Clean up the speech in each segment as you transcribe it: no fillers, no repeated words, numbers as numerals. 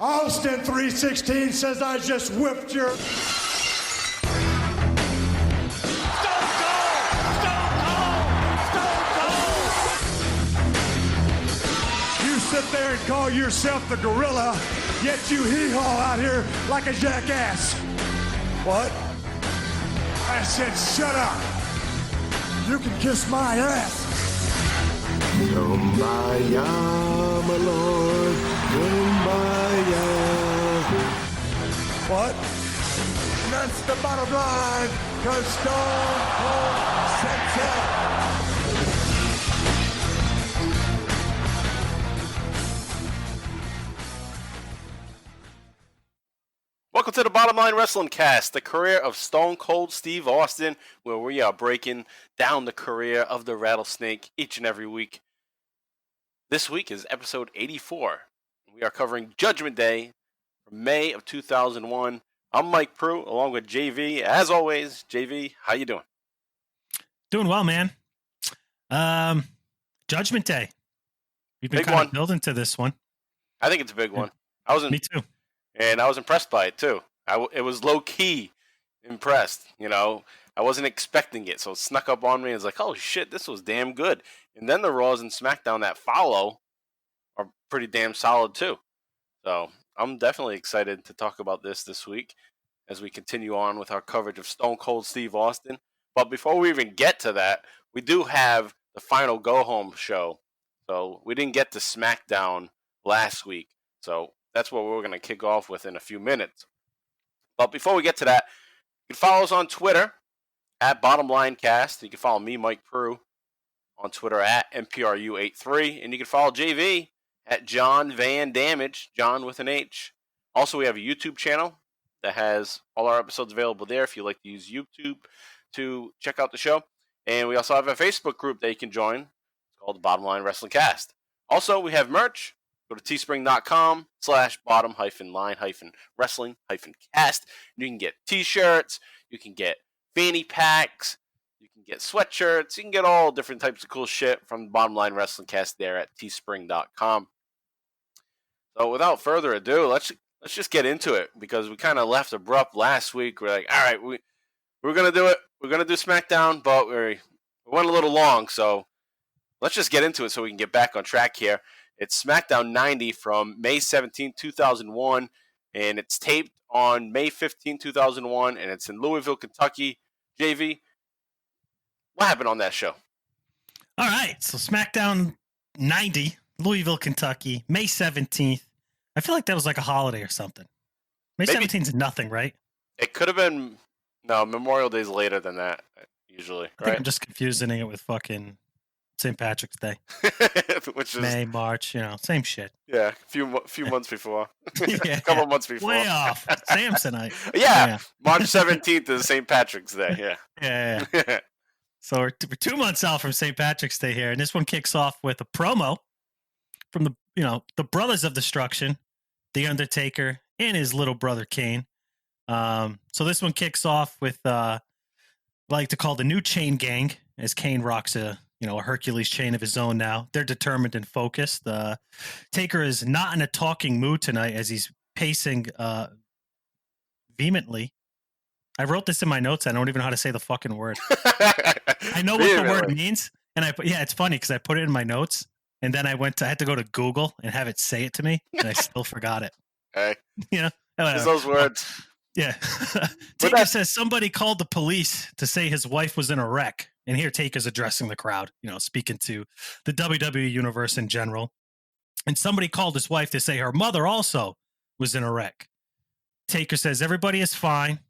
Austin 316 says I just whipped your... Sit there and call yourself the gorilla, yet you hee-haw out here like a jackass. What? I said shut up. You can kiss my ass. Kumbaya, my lord, kumbaya. What? And that's the bottom line, because Stone Cold said so. Welcome to the Bottom Line Wrestling Cast, the career of Stone Cold Steve Austin, where we are breaking down the career of the Rattlesnake each and every week. This week is episode 84. We are covering Judgment Day from May of 2001. I'm Mike Prue, along with JV. As always, JV, how you doing? Doing well, man. Judgment Day. We've been kind of building to this one. I think it's a big one. Me too. And I was impressed by it, too. It was low-key impressed, you know. I wasn't expecting it, so it snuck up on me. It's like, oh, shit, this was damn good. And then the Raws and Smackdown that follow are pretty damn solid, too. So I'm definitely excited to talk about this week as we continue on with our coverage of Stone Cold Steve Austin. But before we even get to that, we do have the final go-home show. So we didn't get to Smackdown last week, so that's what we're going to kick off with in a few minutes. But before we get to that, you can follow us on Twitter at BottomLineCast. You can follow me, Mike Prue, on Twitter at MPRU83. And you can follow JV at John Van Damage, John with an H. Also, we have a YouTube channel that has all our episodes available there if you like to use YouTube to check out the show. And we also have a Facebook group that you can join. It's called the Bottom Line Wrestling Cast. Also, we have merch. Go to teespring.com/bottom-line-wrestling-cast. You can get t-shirts, you can get fanny packs, you can get sweatshirts, you can get all different types of cool shit from the Bottom Line Wrestling Cast there at teespring.com. So without further ado, let's just get into it because we kind of left abrupt last week. We're like, all right, we're going to do it. We're going to do SmackDown, but we went a little long, so let's just get into it so we can get back on track here. It's SmackDown 90 from May 17, 2001, and it's taped on May 15, 2001, and it's in Louisville, Kentucky. JV, what happened on that show? All right, so SmackDown 90, Louisville, Kentucky, May 17th. I feel like that was like a holiday or something. May 17th is nothing, right? It could have been, no, Memorial Day's later than that, usually, I think I'm just confusing it with fucking St. Patrick's Day. Which is May, March, same shit. Yeah, a few months before. Yeah, a couple months before. Way off. Samsonite. Yeah, March 17th is St. Patrick's Day, yeah. So we're 2 months out from St. Patrick's Day here, and this one kicks off with a promo from the Brothers of Destruction, The Undertaker, and his little brother Kane. So this one kicks off with I like to call the New Chain Gang, as Kane rocks a Hercules chain of his own now. They're determined and focused. Taker is not in a talking mood tonight as he's pacing vehemently. I wrote this in my notes. I don't even know how to say the fucking word. I know what the word means. And it's funny because I put it in my notes and then I had to go to Google and have it say it to me and I still forgot it. Hey. Just those words. Yeah. Taker says somebody called the police to say his wife was in a wreck. And here Taker's addressing the crowd, speaking to the WWE universe in general. And somebody called his wife to say her mother also was in a wreck. Taker says everybody is fine.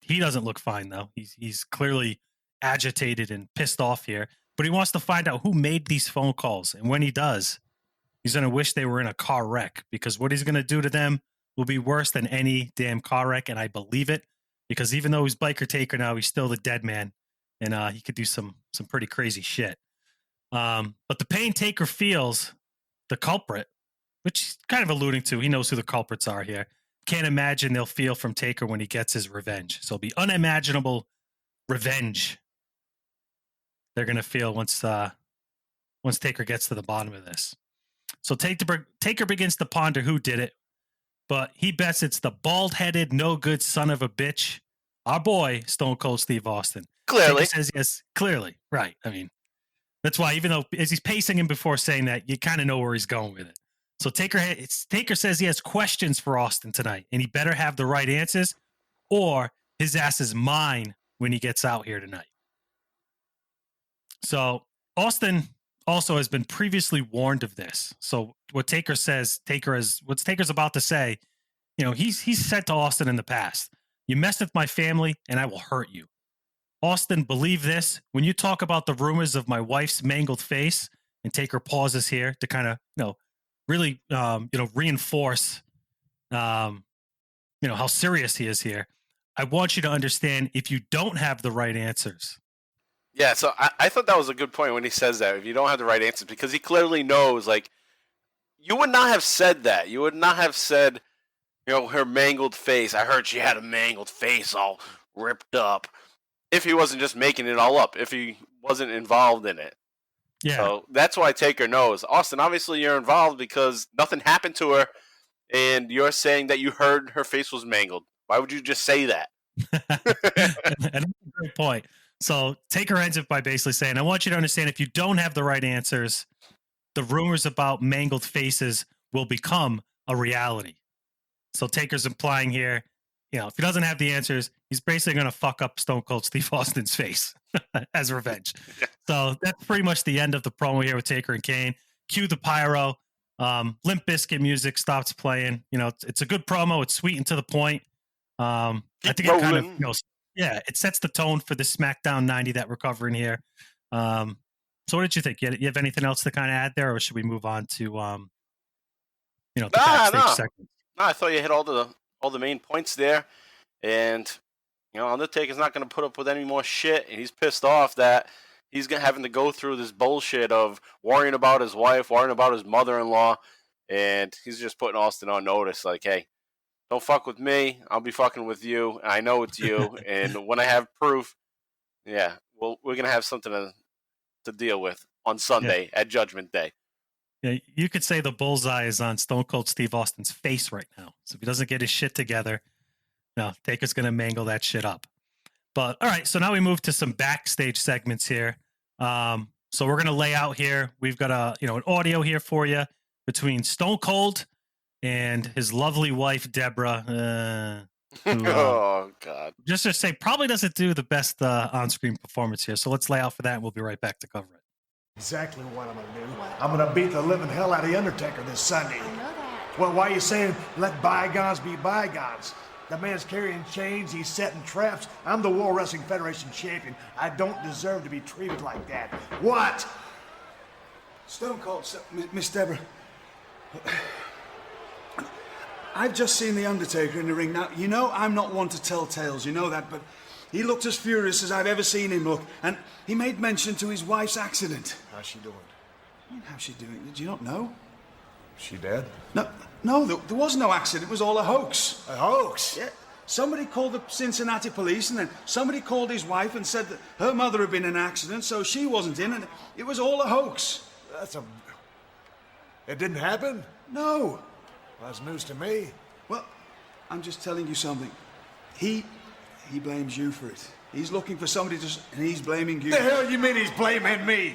He doesn't look fine, though. He's clearly agitated and pissed off here. But he wants to find out who made these phone calls. And when he does, he's going to wish they were in a car wreck. Because what he's going to do to them will be worse than any damn car wreck. And I believe it. Because even though he's Biker Taker now, he's still the Deadman. And he could do some pretty crazy shit. But the pain Taker feels, the culprit, which he's kind of alluding to, he knows who the culprits are here. Can't imagine they'll feel from Taker when he gets his revenge. So it'll be unimaginable revenge they're going to feel once Taker gets to the bottom of this. So Taker begins to ponder who did it, but he bets it's the bald-headed, no-good son of a bitch, our boy, Stone Cold Steve Austin. Clearly. Taker says yes, clearly. Right. I mean, that's why even though as he's pacing him before saying that, you kind of know where he's going with it. So Taker says he has questions for Austin tonight, and he better have the right answers, or his ass is mine when he gets out here tonight. So Austin also has been previously warned of this. So what Taker's about to say, he's said to Austin in the past, you mess with my family and I will hurt you. Austin, believe this. When you talk about the rumors of my wife's mangled face, and Taker pauses here to kind of, really, reinforce, how serious he is here. I want you to understand if you don't have the right answers. Yeah, so I thought that was a good point when he says that. If you don't have the right answers, because he clearly knows, like, you would not have said that. You would not have said, her mangled face. I heard she had a mangled face all ripped up. If he wasn't just making it all up, if he wasn't involved in it. Yeah. So that's why Taker knows. Austin, obviously you're involved because nothing happened to her, and you're saying that you heard her face was mangled. Why would you just say that? And that's a great point. So Taker ends it by basically saying, I want you to understand if you don't have the right answers, the rumors about mangled faces will become a reality. So Taker's implying here, if he doesn't have the answers, he's basically going to fuck up Stone Cold Steve Austin's face as revenge. So that's pretty much the end of the promo here with Taker and Kane. Cue the pyro. Limp Bizkit music stops playing. It's a good promo. It's sweet and to the point. I think it kind of, it sets the tone for the Smackdown 90 that we're covering here. So what did you think? You have anything else to kind of add there, or should we move on to, the backstage segment? No, I thought you hit all the main points there. And, Undertaker's not going to put up with any more shit. And he's pissed off that he's having to go through this bullshit of worrying about his wife, worrying about his mother-in-law. And he's just putting Austin on notice, like, hey, don't fuck with me. I'll be fucking with you. And I know it's you. And when I have proof, we're going to have something to deal with on Sunday at Judgment Day. Yeah, you could say the bullseye is on Stone Cold Steve Austin's face right now. So if he doesn't get his shit together, Taker's going to mangle that shit up. But all right, so now we move to some backstage segments here. So we're going to lay out here. We've got an audio here for you between Stone Cold and his lovely wife Deborah. Who, oh God! Just to say, probably doesn't do the best on-screen performance here. So let's lay out for that, and we'll be right back to cover it. Exactly what I'm going to do. I'm going to beat the living hell out of the Undertaker this Sunday. I know that. Well, why are you saying let bygones be bygones? The man's carrying chains, he's setting traps. I'm the World Wrestling Federation champion. I don't deserve to be treated like that. What? Stone Cold, Miss Deborah. I've just seen The Undertaker in the ring. Now, I'm not one to tell tales, you know that, but he looked as furious as I've ever seen him look, and he made mention to his wife's accident. How's she doing? How's she doing? Did you not know? She dead? No, there was no accident. It was all a hoax. A hoax? Yeah. Somebody called the Cincinnati police, and then somebody called his wife and said that her mother had been in an accident, so she wasn't in, and it was all a hoax. It didn't happen? No. Well, that's news to me. Well, I'm just telling you something. He blames you for it. He's looking for somebody and he's blaming you. The hell you mean he's blaming me?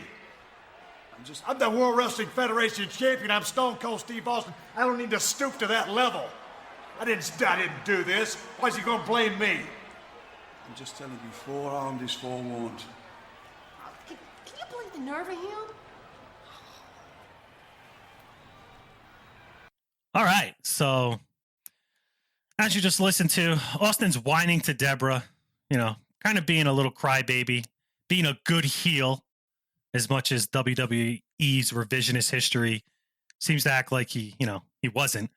I'm the World Wrestling Federation champion. I'm Stone Cold Steve Austin. I don't need to stoop to that level. I didn't do this. Why's he gonna blame me? I'm just telling you, forearmed is forewarned. Can you believe the nerve of him? All right, so as you just listened to, Austin's whining to Deborah, kind of being a little crybaby, being a good heel, as much as WWE's revisionist history seems to act like he wasn't.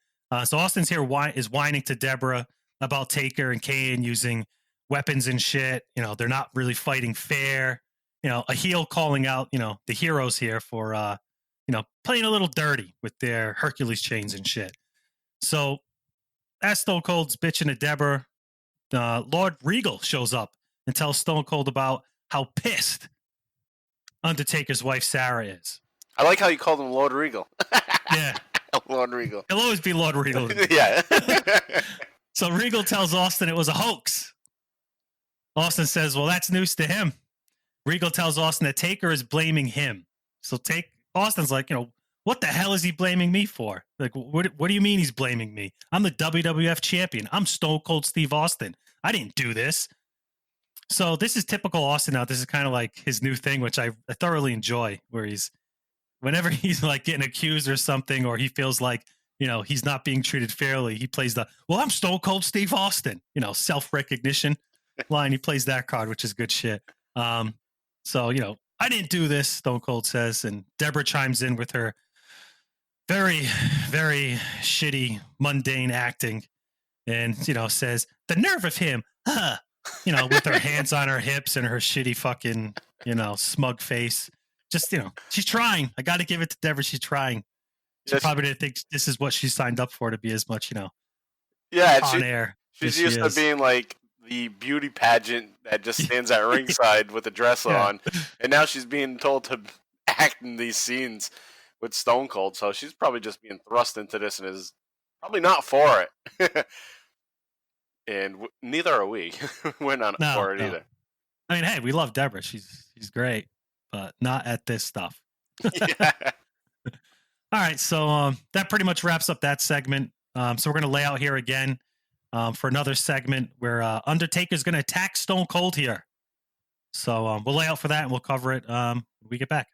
So Austin's here is whining to Deborah about Taker and Kane using weapons and shit. They're not really fighting fair. A heel calling out, the heroes here for, playing a little dirty with their Hercules chains and shit. So as Stone Cold's bitching to Deborah, Lord Regal shows up and tells Stone Cold about how pissed Undertaker's wife Sarah is. I like how you called him Lord Regal. Yeah. Lord Regal. He'll always be Lord Regal. Yeah. So Regal tells Austin it was a hoax. Austin says, well, that's news to him. Regal tells Austin that Taker is blaming him. So Austin's like, what the hell is he blaming me for? Like, what do you mean he's blaming me? I'm the WWF champion. I'm Stone Cold Steve Austin. I didn't do this. So this is typical Austin now. This is kind of like his new thing, which I thoroughly enjoy, where whenever he's like getting accused or something, or he feels like, he's not being treated fairly, he plays I'm Stone Cold Steve Austin, self-recognition line. He plays that card, which is good shit. So, I didn't do this, Stone Cold says. And Deborah chimes in with her very, very shitty, mundane acting and, says, the nerve of him, with her hands on her hips and her shitty fucking, smug face. Just, she's trying. I got to give it to Deborah. She's trying. She probably didn't think this is what she signed up for, to be as much, on air. She's used to being like the beauty pageant that just stands at ringside with a dress on. And now she's being told to act in these scenes with Stone Cold. So she's probably just being thrust into this and is probably not for it. And neither are we. We're not for it either. I mean, hey, we love Deborah. She's great, but not at this stuff. Yeah. All right, so that pretty much wraps up that segment. So we're going to lay out here again for another segment where Undertaker's going to attack Stone Cold here. So we'll lay out for that and we'll cover it when we get back.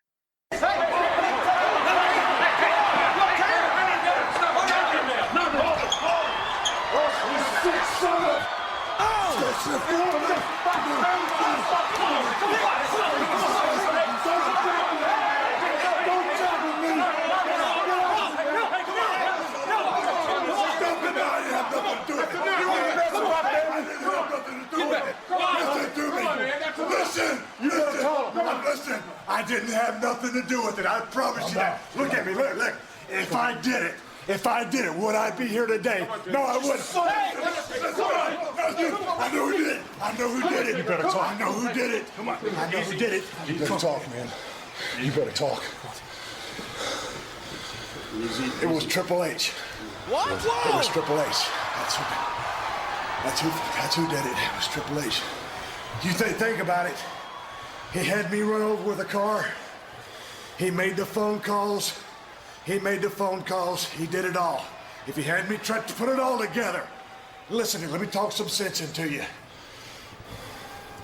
Listen, I didn't have nothing to do with it. I promise you that. Look at me, look. If I did it, would I be here today? No, I wouldn't. I know who did it. I know who did it. You better talk. I know who did it. Come on. I know who did it. You better talk, man. You better talk. It was Triple H. What? It was Triple H. That's who did it. It was Triple H. You think about it. He had me run over with a car. He made the phone calls. He did it all. If he had me try to put it all together. Listen, let me talk some sense into you.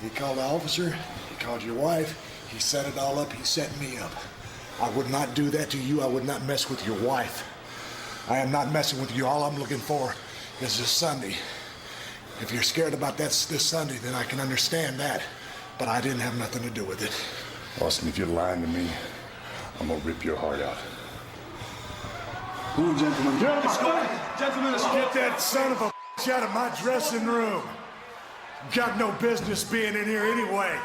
He called the officer. He called your wife. He set it all up. He set me up. I would not do that to you. I would not mess with your wife. I am not messing with you. All I'm looking for is this Sunday. If you're scared about that this Sunday, then I can understand that. But I didn't have nothing to do with it. Austin, if you're lying to me, I'm gonna rip your heart out. Gentlemen, let's get that son of a bitch out of my dressing room. Got no business being in here anyway.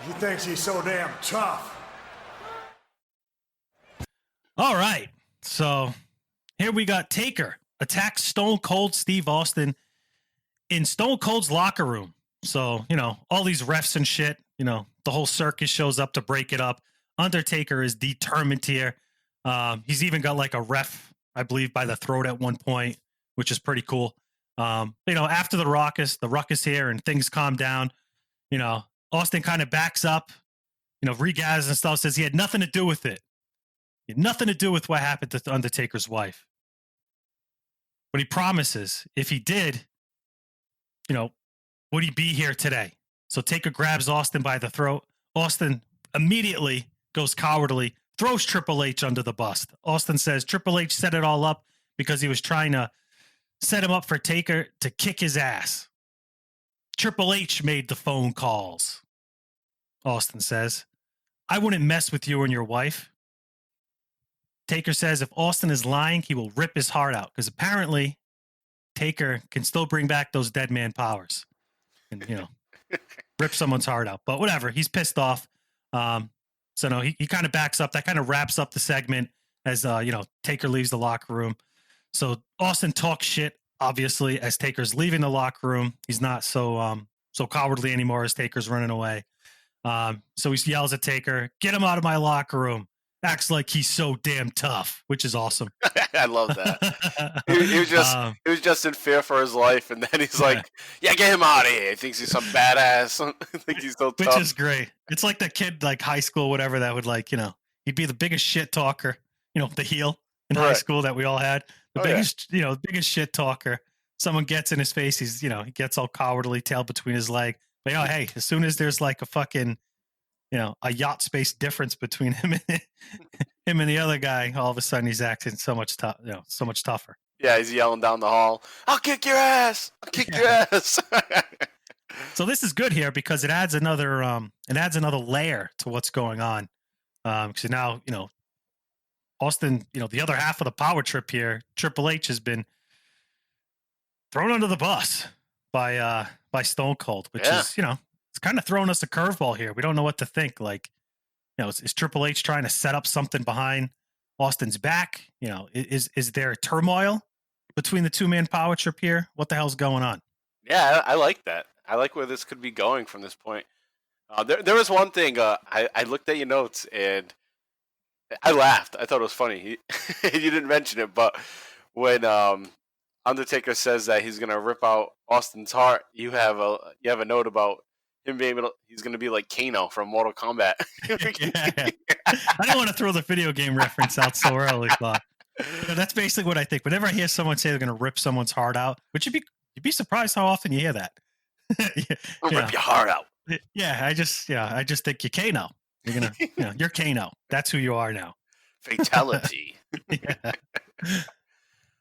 He thinks he's so damn tough. All right, so here we got Taker attacks Stone Cold Steve Austin in Stone Cold's locker room. So, all these refs and shit, the whole circus shows up to break it up. Undertaker is determined here. He's even got like a ref, I believe, by the throat at one point, which is pretty cool. After the ruckus here and things calm down, Austin kind of backs up, regathers and stuff, says he had nothing to do with it. He had nothing to do with what happened to Undertaker's wife. But he promises if he did, would he be here today? So Taker grabs Austin by the throat. Austin immediately goes cowardly, throws Triple H under the bus. Austin says Triple H set it all up because he was trying to set him up for Taker to kick his ass. Triple H made the phone calls. Austin says, I wouldn't mess with you and your wife. Taker says if Austin is lying, he will rip his heart out because apparently Taker can still bring back those Deadman powers and, rip someone's heart out. But whatever, he's pissed off. So no, he kind of backs up. That kind of wraps up the segment as, Taker leaves the locker room. So Austin talks shit, obviously, as Taker's leaving the locker room. He's not so cowardly anymore as Taker's running away. So he yells at Taker, get him out of my locker room. acts like he's so damn tough, which is awesome. I love that. He was just in fear for his life, and then he's like, "Yeah, get him out of here." He thinks he's some badass. I think he's so tough. Which is great. It's like the kid, like high school, whatever, that would like, he'd be the biggest shit talker. The heel in high school that we all had. The biggest shit talker. Someone gets in his face, he's he gets all cowardly, tail between his leg. But hey, as soon as there's like a fucking a yacht space difference between him and the other guy, all of a sudden he's acting so much tougher. Yeah, he's yelling down the hall, "I'll kick your ass! I'll kick your ass!" So this is good here because it adds another layer to what's going on. Because now Austin, the other half of the power trip here, Triple H has been thrown under the bus by Stone Cold, which is it's kind of throwing us a curveball here. We don't know what to think. Like, is Triple H trying to set up something behind Austin's back? Is there turmoil between the two-man power trip here? What the hell's going on? Yeah, I like that. I like where this could be going from this point. There was one thing. I looked at your notes and I laughed. I thought it was funny. You didn't mention it, but when Undertaker says that he's gonna rip out Austin's heart, you have a note about him being he's gonna be like Kano from Mortal Kombat. Yeah. I don't want to throw the video game reference out so early, but that's basically what I think. Whenever I hear someone say they're gonna rip someone's heart out, which you'd be surprised how often you hear that. I'll rip your heart out. Yeah, I just think you're Kano. You're gonna, you're Kano. That's who you are now. Fatality. Yeah.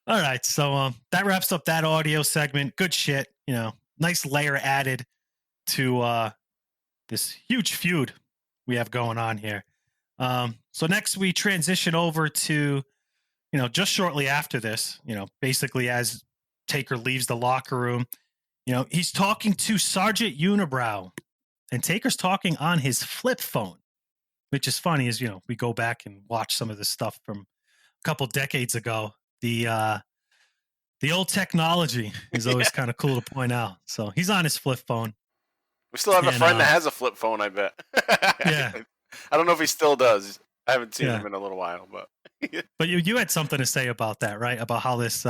All right, so that wraps up that audio segment. Good shit. Nice layer added to this huge feud we have going on here. So next we transition over to, just shortly after this, basically as Taker leaves the locker room, he's talking to Sergeant Unibrow, and Taker's talking on his flip phone, which is funny as, we go back and watch some of this stuff from a couple decades ago. The old technology is always kind of cool to point out. So he's on his flip phone. We still have a friend that has a flip phone, I bet. Yeah. I don't know if he still does. I haven't seen him in a little while, but. But you had something to say about that, right? About how this,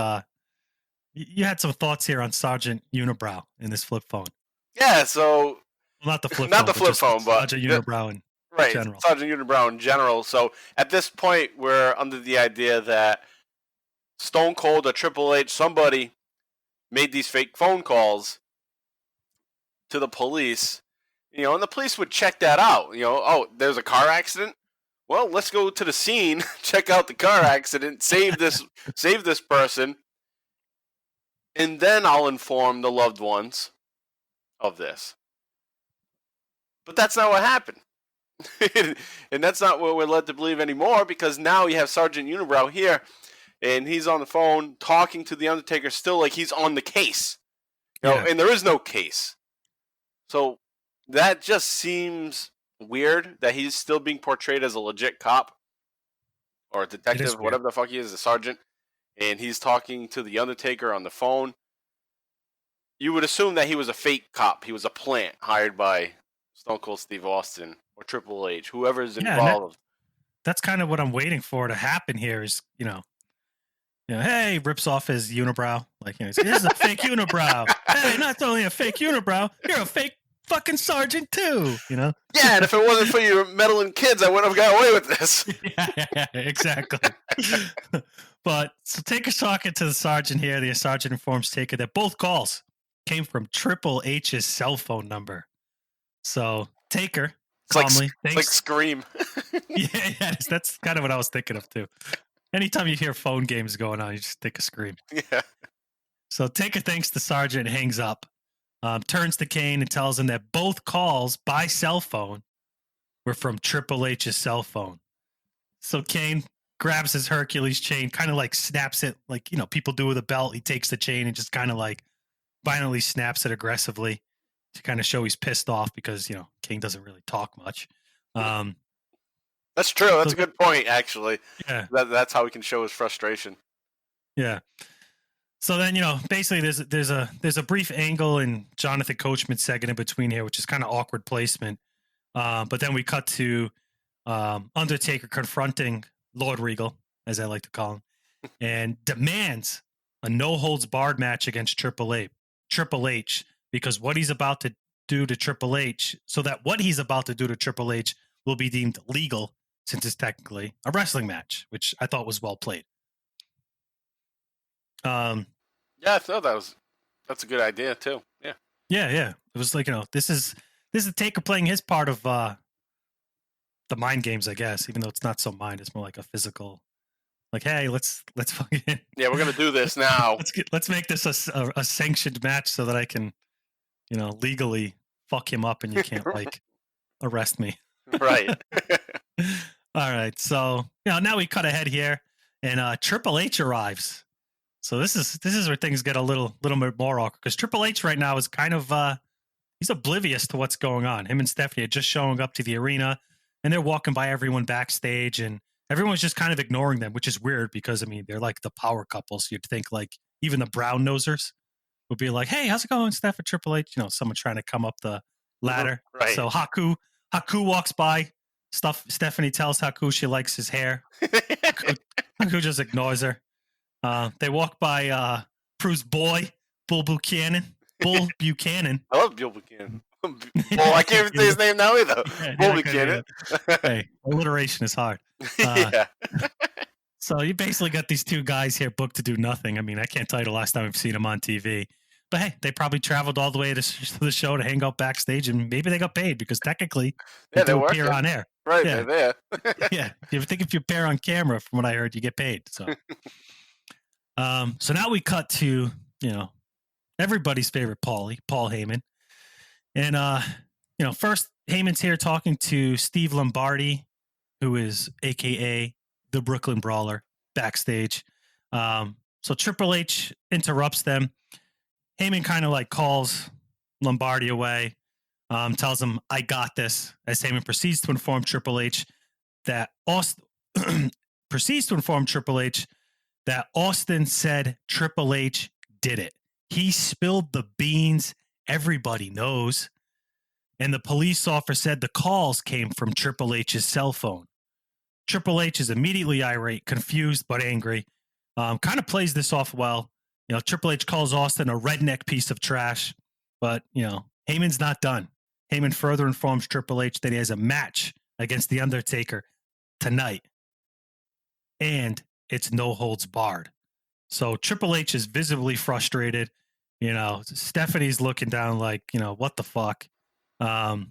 you had some thoughts here on Sergeant Unibrow in this flip phone. Yeah, so. Well, not the flip phone, but Sergeant Unibrow in general. Sergeant Unibrow in general. So at this point, we're under the idea that Stone Cold or Triple H, somebody made these fake phone calls to the police, and the police would check that out. Oh, there's a car accident. Well, let's go to the scene, check out the car accident, save this person, and then I'll inform the loved ones of this. But that's not what happened. And that's not what we're led to believe anymore, because now you have Sergeant Unibrow here, and he's on the phone talking to the Undertaker still like he's on the case. And there is no case. So that just seems weird that he's still being portrayed as a legit cop or a detective, whatever the fuck he is, a sergeant, and he's talking to the Undertaker on the phone. You would assume that he was a fake cop. He was a plant hired by Stone Cold Steve Austin or Triple H, whoever's involved. That's kind of what I'm waiting for to happen here is, hey, rips off his unibrow. Like, this is a fake unibrow. Hey, not only a fake unibrow, you're a fake fucking sergeant too, Yeah, and if it wasn't for your meddling kids, I wouldn't have got away with this. Yeah, exactly. But so Taker's talking to the sergeant here. The sergeant informs Taker that both calls came from Triple H's cell phone number. So Taker calmly, it's like Scream. Yeah, that's kind of what I was thinking of too. Anytime you hear phone games going on, you just think of Scream. Yeah. So Taker thanks the sergeant and hangs up. Turns to Kane and tells him that both calls by cell phone were from Triple H's cell phone. So Kane grabs his Hercules chain, kind of like snaps it like, people do with a belt. He takes the chain and just kind of like violently snaps it aggressively to kind of show he's pissed off because, Kane doesn't really talk much. That's true. That's a good point, actually. Yeah. That's how he can show his frustration. Yeah. So then, basically there's a brief angle in Jonathan Coachman's segment in between here, which is kind of awkward placement. But then we cut to Undertaker confronting Lord Regal, as I like to call him, and demands a no-holds-barred match against Triple H, because what he's about to do to Triple H, so that what he's about to do to Triple H will be deemed legal, since it's technically a wrestling match, which I thought was well played. Yeah, I thought that's a good idea too. Yeah. Yeah. It was like, this is Taker playing his part of the mind games, I guess, even though it's not so mind, it's more like a physical, like, hey, let's fucking Yeah, we're gonna do this now. let's make this a sanctioned match so that I can, legally fuck him up and you can't like arrest me. Right. All right. So, now we cut ahead here and Triple H arrives. So this is where things get a little bit more awkward, because Triple H right now is kind of he's oblivious to what's going on. Him and Stephanie are just showing up to the arena and they're walking by everyone backstage and everyone's just kind of ignoring them, which is weird because, I mean, they're like the power couple. So you'd think like even the brown nosers would be like, hey, how's it going, Steph and Triple H? Someone trying to come up the ladder. Right. So Haku walks by. Stephanie tells Haku she likes his hair. Haku just ignores her. They walk by Prue's boy, Bull Buchanan. I love Bull Buchanan. Well, I can't even say his name now either. Bull Buchanan. Hey, alliteration is hard. Yeah. So you basically got these two guys here booked to do nothing. I mean, I can't tell you the last time I've seen them on TV. But hey, they probably traveled all the way to the show to hang out backstage, and maybe they got paid because technically they do appear on air. Right, yeah. they're there. Yeah, if you appear on camera, from what I heard, you get paid. So, so now we cut to everybody's favorite Paul Heyman, and first Heyman's here talking to Steve Lombardi, who is AKA the Brooklyn Brawler, backstage. So Triple H interrupts them. Heyman kind of like calls Lombardi away, tells him, I got this, as Heyman proceeds to inform Triple H that Austin said Triple H did it. He spilled the beans. Everybody knows. And the police officer said the calls came from Triple H's cell phone. Triple H is immediately irate, confused, but angry. Kind of plays this off well. Triple H calls Austin a redneck piece of trash, but, Heyman's not done. Heyman further informs Triple H that he has a match against The Undertaker tonight, and it's no holds barred. So Triple H is visibly frustrated. Stephanie's looking down like, what the fuck? So,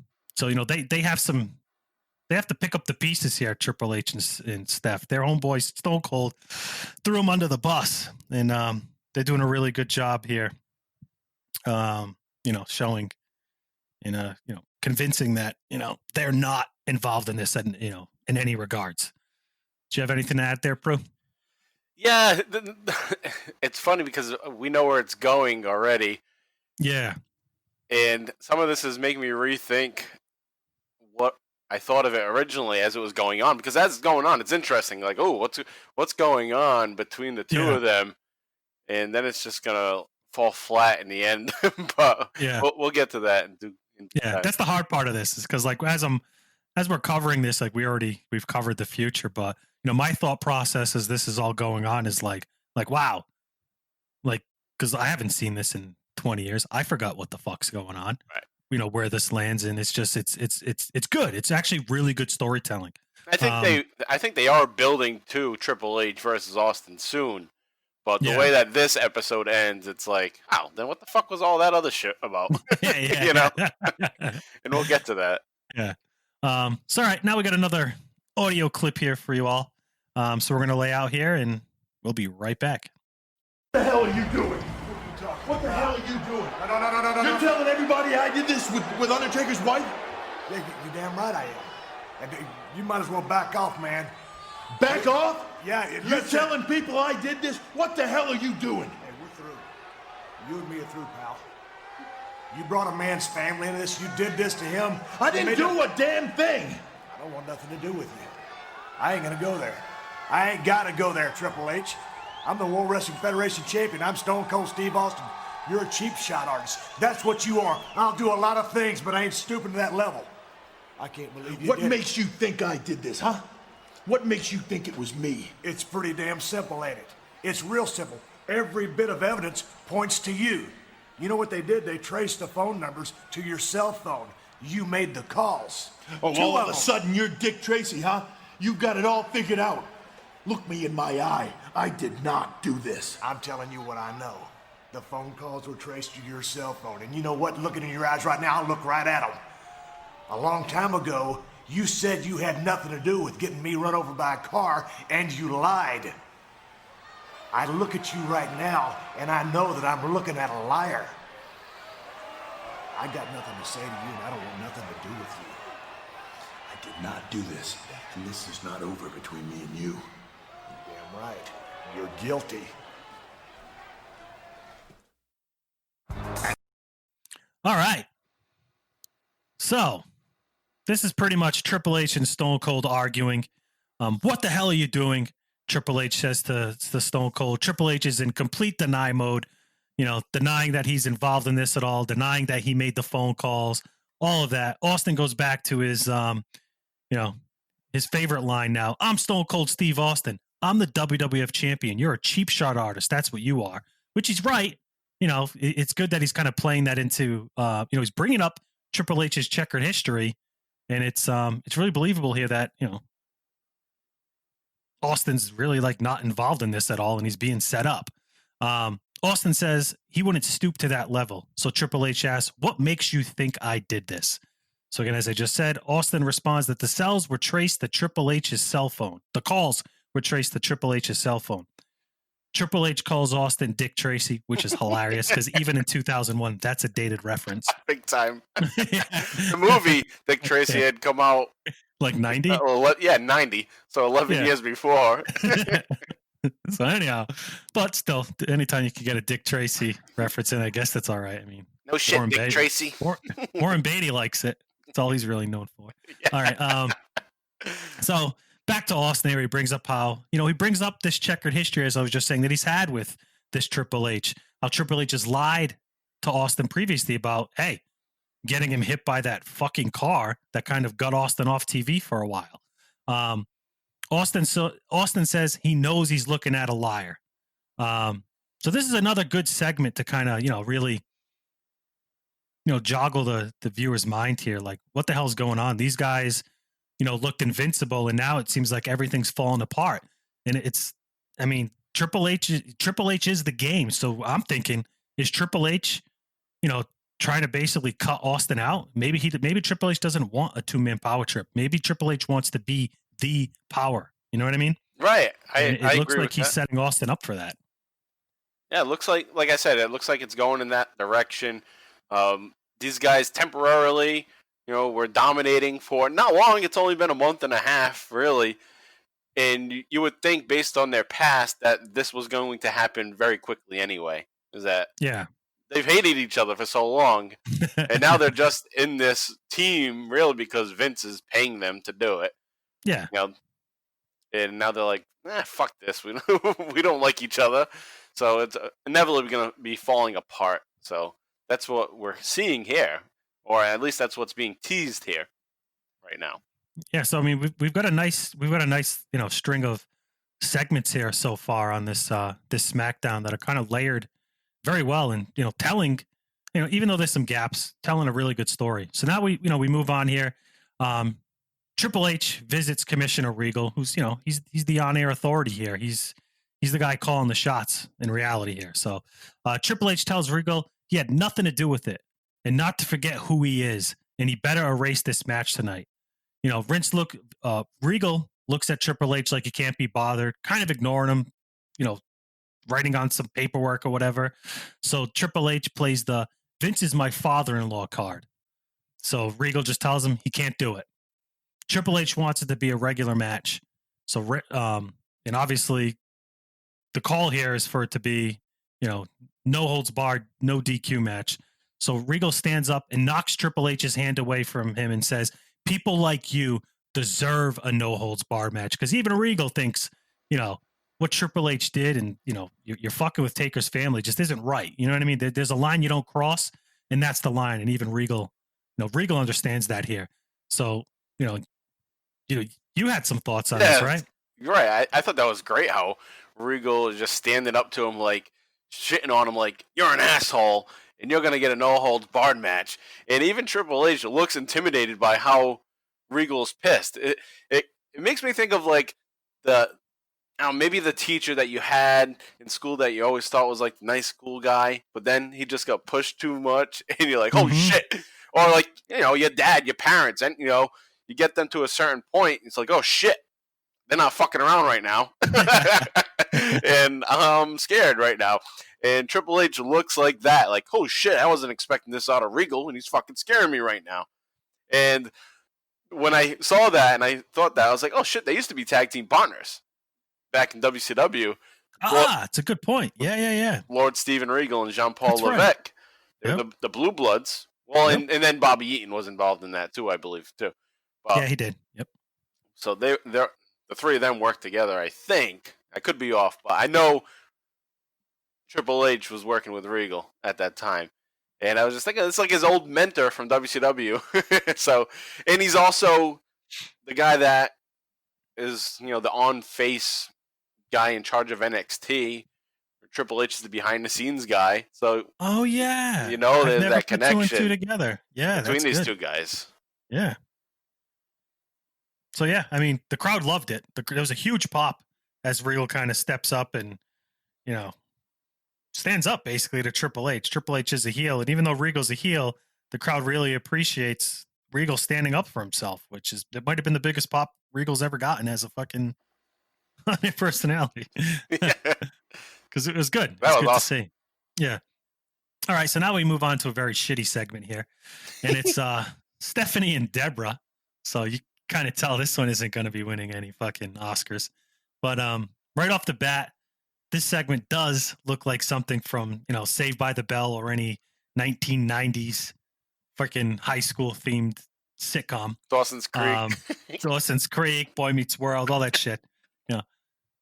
they have to pick up the pieces here, Triple H and Steph. Their homeboy Stone Cold threw him under the bus, and they're doing a really good job here. Showing, convincing that they're not involved in this, in any regards. Do you have anything to add there, Prue? Yeah, it's funny because we know where it's going already. Yeah, and some of this is making me rethink what I thought of it originally as it was going on, because as it's going on, it's interesting. Like, oh, what's going on between the two of them, and then it's just gonna fall flat in the end. But we'll get to that. That's the hard part of this, is because like as we're covering this, like we've covered the future, but my thought process as this is all going on is like wow, like, because I haven't seen this in 20 years. I forgot what the fuck's going on. Right. Where this lands, and it's just it's good. It's actually really good storytelling. I think they are building to Triple H versus Austin soon, but the way that this episode ends, it's like, oh, then what the fuck was all that other shit about? And we'll get to that. Yeah. So all right, now we got another audio clip here for you all. So we're gonna lay out here, and we'll be right back. What the hell are you doing? What the hell are you doing? No. You're telling everybody I did this with Undertaker's wife? Yeah, you're damn right I am. And you might as well back off, man. Back off? Yeah. You're telling people I did this? What the hell are you doing? Hey, we're through. You and me are through, pal. You brought a man's family into this. You did this to him. I didn't do a damn thing. I don't want nothing to do with you. I ain't gonna go there. I ain't gotta go there, Triple H. I'm the World Wrestling Federation champion. I'm Stone Cold Steve Austin. You're a cheap shot artist. That's what you are. I'll do a lot of things, but I ain't stooping to that level. I can't believe you What did it. makes you think I did this, huh? What makes you think it was me? It's pretty damn simple, ain't it? It's real simple. Every bit of evidence points to you. You know what they did? They traced the phone numbers to your cell phone. You made the calls. Oh, Two all of a them. sudden you're Dick Tracy, huh? You got it all figured out. Look me in my eye. I did not do this. I'm telling you what I know. The phone calls were traced to your cell phone. And you know what? Looking in your eyes right now, I'll look right at them. A long time ago, you said you had nothing to do with getting me run over by a car, and you lied. I look at you right now, and I know that I'm looking at a liar. I got nothing to say to you, and I don't want nothing to do with you. I did not do this, and this is not over between me and you. Damn right. You're guilty. All right. So, this is pretty much Triple H and Stone Cold arguing. What the hell are you doing? Triple H says to Stone Cold. Triple H is in complete deny mode, denying that he's involved in this at all, denying that he made the phone calls, all of that. Austin goes back to his, his favorite line now. I'm Stone Cold Steve Austin. I'm the WWF champion. You're a cheap shot artist. That's what you are, which he's right. It's good that he's kind of playing that into, he's bringing up Triple H's checkered history. And it's really believable here that, Austin's really like not involved in this at all, and he's being set up. Austin says he wouldn't stoop to that level. So Triple H asks, what makes you think I did this? So again, as I just said, Austin responds that the cells were traced to Triple H's cell phone. The calls were traced to Triple H's cell phone. Triple H calls Austin Dick Tracy, which is hilarious because even in 2001, that's a dated reference. Big time. The movie Dick Tracy had come out like 90? 90. So 11 years before. So anyhow, but still, anytime you can get a Dick Tracy reference in, I guess that's all right. I mean, no shit, Warren Dick Beatty. Tracy. Warren Beatty likes it. That's all he's really known for. Yeah. All right. So back to Austin here. He brings up how, he brings up this checkered history, as I was just saying, that he's had with this Triple H. How Triple H has lied to Austin previously about, hey, getting him hit by that fucking car that kind of got Austin off TV for a while. Austin says he knows he's looking at a liar. So this is another good segment to kind of, really, joggle the viewer's mind here. Like, what the hell's going on? These guys, looked invincible, and now it seems like everything's falling apart. And Triple H is the game. So I'm thinking, is Triple H, trying to basically cut Austin out? Maybe Triple H doesn't want a 2-man power trip. Maybe Triple H wants to be the power. You know what I mean? Right. It looks like he's setting Austin up for that. Yeah, it looks like I said, it looks like it's going in that direction. These guys temporarily, were dominating for not long. It's only been a month and a half, really. And you would think, based on their past, that this was going to happen very quickly anyway. Is that they've hated each other for so long, and now they're just in this team really because Vince is paying them to do it. Yeah. And now they're like, fuck this. We don't like each other. So it's inevitably going to be falling apart. So that's what we're seeing here, or at least that's what's being teased here right now. Yeah. So, I mean, we've got a nice, string of segments here so far on this SmackDown that are kind of layered very well, and telling, even though there's some gaps, telling a really good story. So now we move on here. Triple H visits Commissioner Regal, who's he's the on-air authority here. He's the guy calling the shots in reality here. So Triple H tells Regal he had nothing to do with it, and not to forget who he is, and he better erase this match tonight. Regal looks at Triple H like he can't be bothered, kind of ignoring him, writing on some paperwork or whatever. So Triple H plays the Vince is my father-in-law card. So Regal just tells him he can't do it. Triple H wants it to be a regular match. So, and obviously the call here is for it to be, no holds barred, no DQ match. So Regal stands up and knocks Triple H's hand away from him and says, people like you deserve a no holds barred match. Because even Regal thinks, what Triple H did, and you're fucking with Taker's family just isn't right. You know what I mean? There's a line you don't cross, and that's the line. And even Regal, Regal understands that here. So, you had some thoughts on this, right? You're right. I thought that was great how Regal is just standing up to him, like shitting on him, like, you're an asshole and you're going to get a no-holds-barred match. And even Triple H looks intimidated by how Regal's pissed. It makes me think of, like, maybe the teacher that you had in school that you always thought was, like, the nice school guy, but then he just got pushed too much, and you're like, oh, shit. Or, like, your dad, your parents, and, you get them to a certain point, it's like, oh, shit. They're not fucking around right now. And I'm scared right now. And Triple H looks like that. Like, oh, shit, I wasn't expecting this out of Regal, and he's fucking scaring me right now. And when I saw that and I thought that, I was like, oh, shit, they used to be tag team partners back in WCW. It's a good point. Yeah. Lord Steven Regal and Jean-Paul Levesque. Right. They're the Blue Bloods. Well, and then Bobby Eaton was involved in that, too, I believe, too. Yeah, he did. Yep. So the three of them worked together, I think. I could be off, but I know Triple H was working with Regal at that time. And I was just thinking, it's like his old mentor from WCW. So, and he's also the guy that is, the on-face guy in charge of NXT. Triple H is the behind-the-scenes guy. So, oh yeah, there's that connection 2 and 2 together. Yeah, between these two guys. Yeah. So yeah, I mean, the crowd loved it. There was a huge pop as Regal kind of steps up and, stands up basically to Triple H. Triple H is a heel, and even though Regal's a heel, the crowd really appreciates Regal standing up for himself, it might have been the biggest pop Regal's ever gotten as a fucking personality. Because it was good. It was good to see. Yeah. All right, so now we move on to a very shitty segment here, and it's Stephanie and Deborah. So you kind of tell this one isn't going to be winning any fucking Oscars. But right off the bat, this segment does look like something from, Saved by the Bell or any 1990s fucking high school themed sitcom. Dawson's Creek. Dawson's Creek, Boy Meets World, all that shit.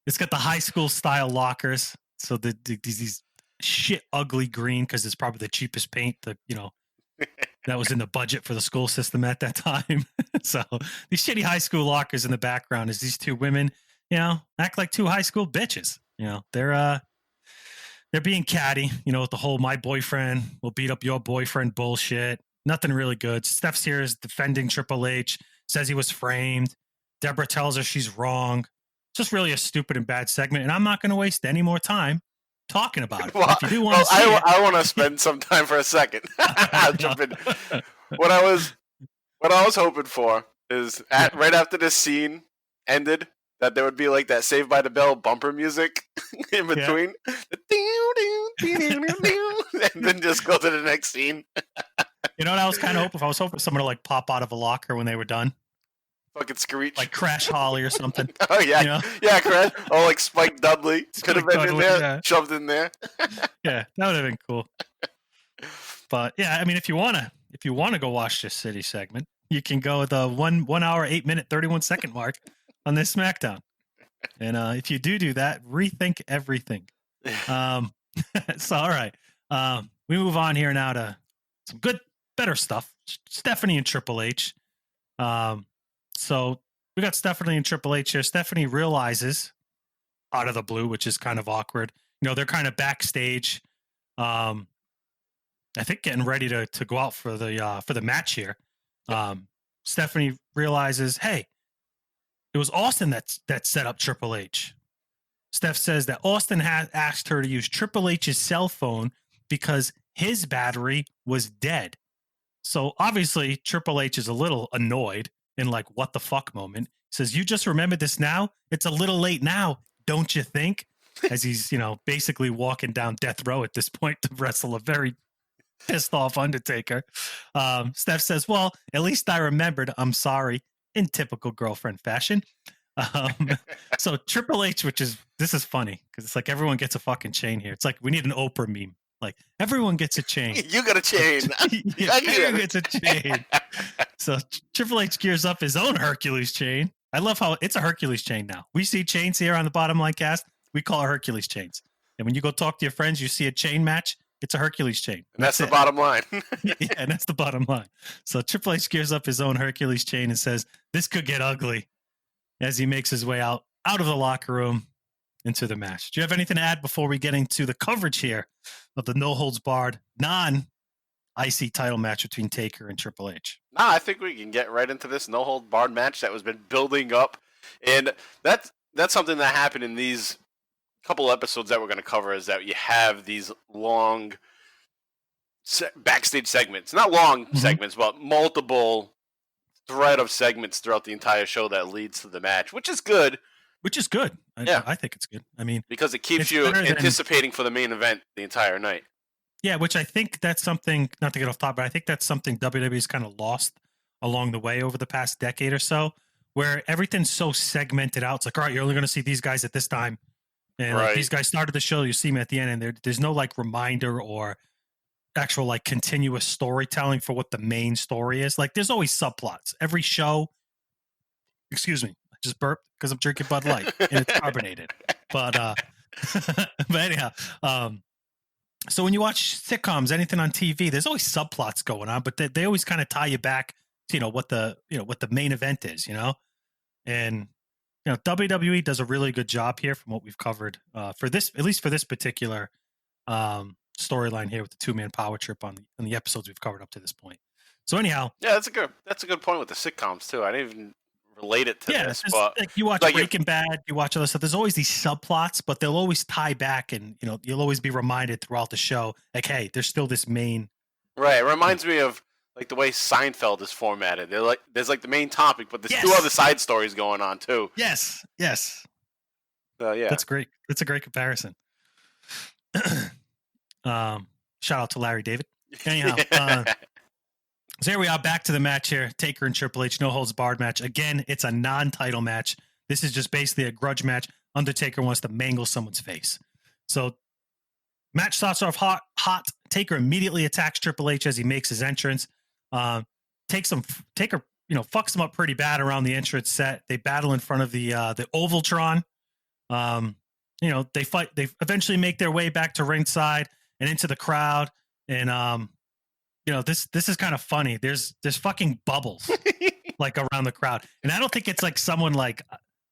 It's got the high school style lockers. So these shit ugly green, because it's probably the cheapest paint that was in the budget for the school system at that time. So these shitty high school lockers in the background is these two women, act like two high school bitches. They're being catty, with the whole my boyfriend will beat up your boyfriend bullshit. Nothing really good. Steph's here is defending Triple H, says he was framed. Deborah tells her she's wrong. Just really a stupid and bad segment, and I'm not going to waste any more time talking about it. Well, if you do want to see I want to spend some time for a second. I'll jump in. What I was hoping for is right after this scene ended, that there would be like that Saved by the Bell bumper music in between, and then just go to the next scene. You know what I was kind of hoping for? I was hoping someone to like pop out of a locker when they were done. Fucking Screech. Like Crash Holly or something. Oh, yeah. Yeah, Crash. Oh, like Spike Dudley. Could have been in there. Yeah. Shoved in there. Yeah, that would have been cool. But, yeah, I mean, if you want to go watch this city segment, you can go the 1 hour, 8 minute, 31 second mark on this Smackdown. And if you do that, rethink everything. So, all right. We move on here now to some better stuff. Stephanie and Triple H. So we got Stephanie and Triple H here. Stephanie realizes out of the blue, which is kind of awkward. They're kind of backstage. I think getting ready to go out for the match here. Stephanie realizes, hey, it was Austin that set up Triple H. Steph says that Austin had asked her to use Triple H's cell phone because his battery was dead. So obviously Triple H is a little annoyed in like what the fuck moment. He says, you just remembered this now? It's a little late now, don't you think? As he's, basically walking down death row at this point to wrestle a very pissed off Undertaker. Steph says, well, at least I remembered. I'm sorry, in typical girlfriend fashion. So Triple H, this is funny because it's like everyone gets a fucking chain here. It's like we need an Oprah meme. Like everyone gets a chain. You got a chain. Everyone gets a chain. So Triple H gears up his own Hercules chain. I love how it's a Hercules chain now. We see chains here on the Bottom Line Cast. We call it Hercules chains. And when you go talk to your friends, you see a chain match. It's a Hercules chain. And that's the bottom line. Yeah, and that's the bottom line. So Triple H gears up his own Hercules chain and says, "This could get ugly," as he makes his way out of the locker room into the match. Do you have anything to add before we get into the coverage here of the no holds barred non-IC title match between Taker and Triple H? No, I think we can get right into this no hold barred match that was been building up, and that's something that happened in these couple episodes that we're going to cover, is that you have these long backstage segments, not long segments, but multiple thread of segments throughout the entire show that leads to the match, which is good. I think it's good. I mean, because it keeps you anticipating for the main event the entire night. Yeah, which I think that's something, not to get off topic, but I think that's something WWE's kind of lost along the way over the past decade or so, where everything's so segmented out. It's like, all right, you're only going to see these guys at this time. And like, these guys started the show, you see them at the end, and there's no like reminder or actual like continuous storytelling for what the main story is. Like there's always subplots. Every show, excuse me, I just burped because I'm drinking Bud Light and it's carbonated. But anyhow, so when you watch sitcoms, anything on TV, there's always subplots going on, but they always kind of tie you back to, what the main event is, and WWE does a really good job here from what we've covered for this, at least for this particular storyline here with the 2-man power trip on the episodes we've covered up to this point. So anyhow, yeah, that's a good point with the sitcoms too. I didn't even relate it to this, but like you watch Breaking Bad, you watch other stuff. There's always these subplots, but they'll always tie back, and you'll always be reminded throughout the show, like, hey, there's still this main. Right, it reminds me of like the way Seinfeld is formatted. There's like the main topic, but there's 2 other side stories going on too. Yes. Yeah, that's great. That's a great comparison. Shout out to Larry David. Anyhow, so here we are, back to the match here. Taker and Triple H, no holds barred match. Again, it's a non-title match. This is just basically a grudge match. Undertaker wants to mangle someone's face. So match starts off hot. Taker immediately attacks Triple H as he makes his entrance. Taker, fucks him up pretty bad around the entrance set. They battle in front of the Ovaltron. They fight. They eventually make their way back to ringside and into the crowd. And this is kind of funny. There's fucking bubbles like around the crowd, and I don't think it's like someone like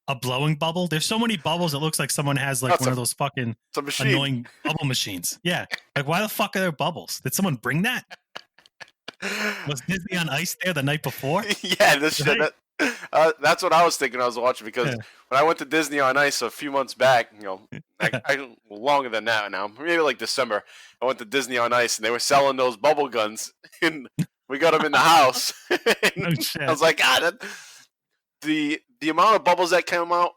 a blowing bubble. There's so many bubbles. It looks like someone has like of those fucking annoying bubble machines. Yeah, like why the fuck are there bubbles? Did someone bring that? Was Disney on Ice there the night before? Yeah, that's what I was thinking. I was watching because when I went to Disney on Ice a few months back, longer than that now, maybe like December, I went to Disney on Ice and they were selling those bubble guns, and we got them in the house. I was like, the amount of bubbles that came out,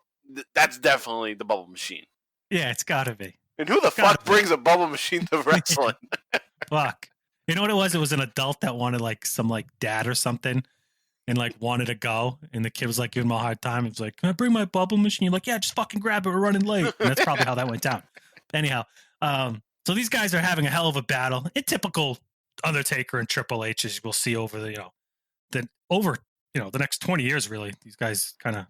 that's definitely the bubble machine. Yeah, it's got to be. And who the fuck brings a bubble machine to wrestling? Fuck. You know what it was? It was an adult that wanted like some like dad or something, and like wanted to go, and the kid was like giving him a hard time. He was like, "Can I bring my bubble machine?" You're like, "Yeah, just fucking grab it. We're running late." And that's probably how that went down. Anyhow, so these guys are having a hell of a battle. In typical Undertaker and Triple H, as we'll see over the next 20 years. Really, these guys kind of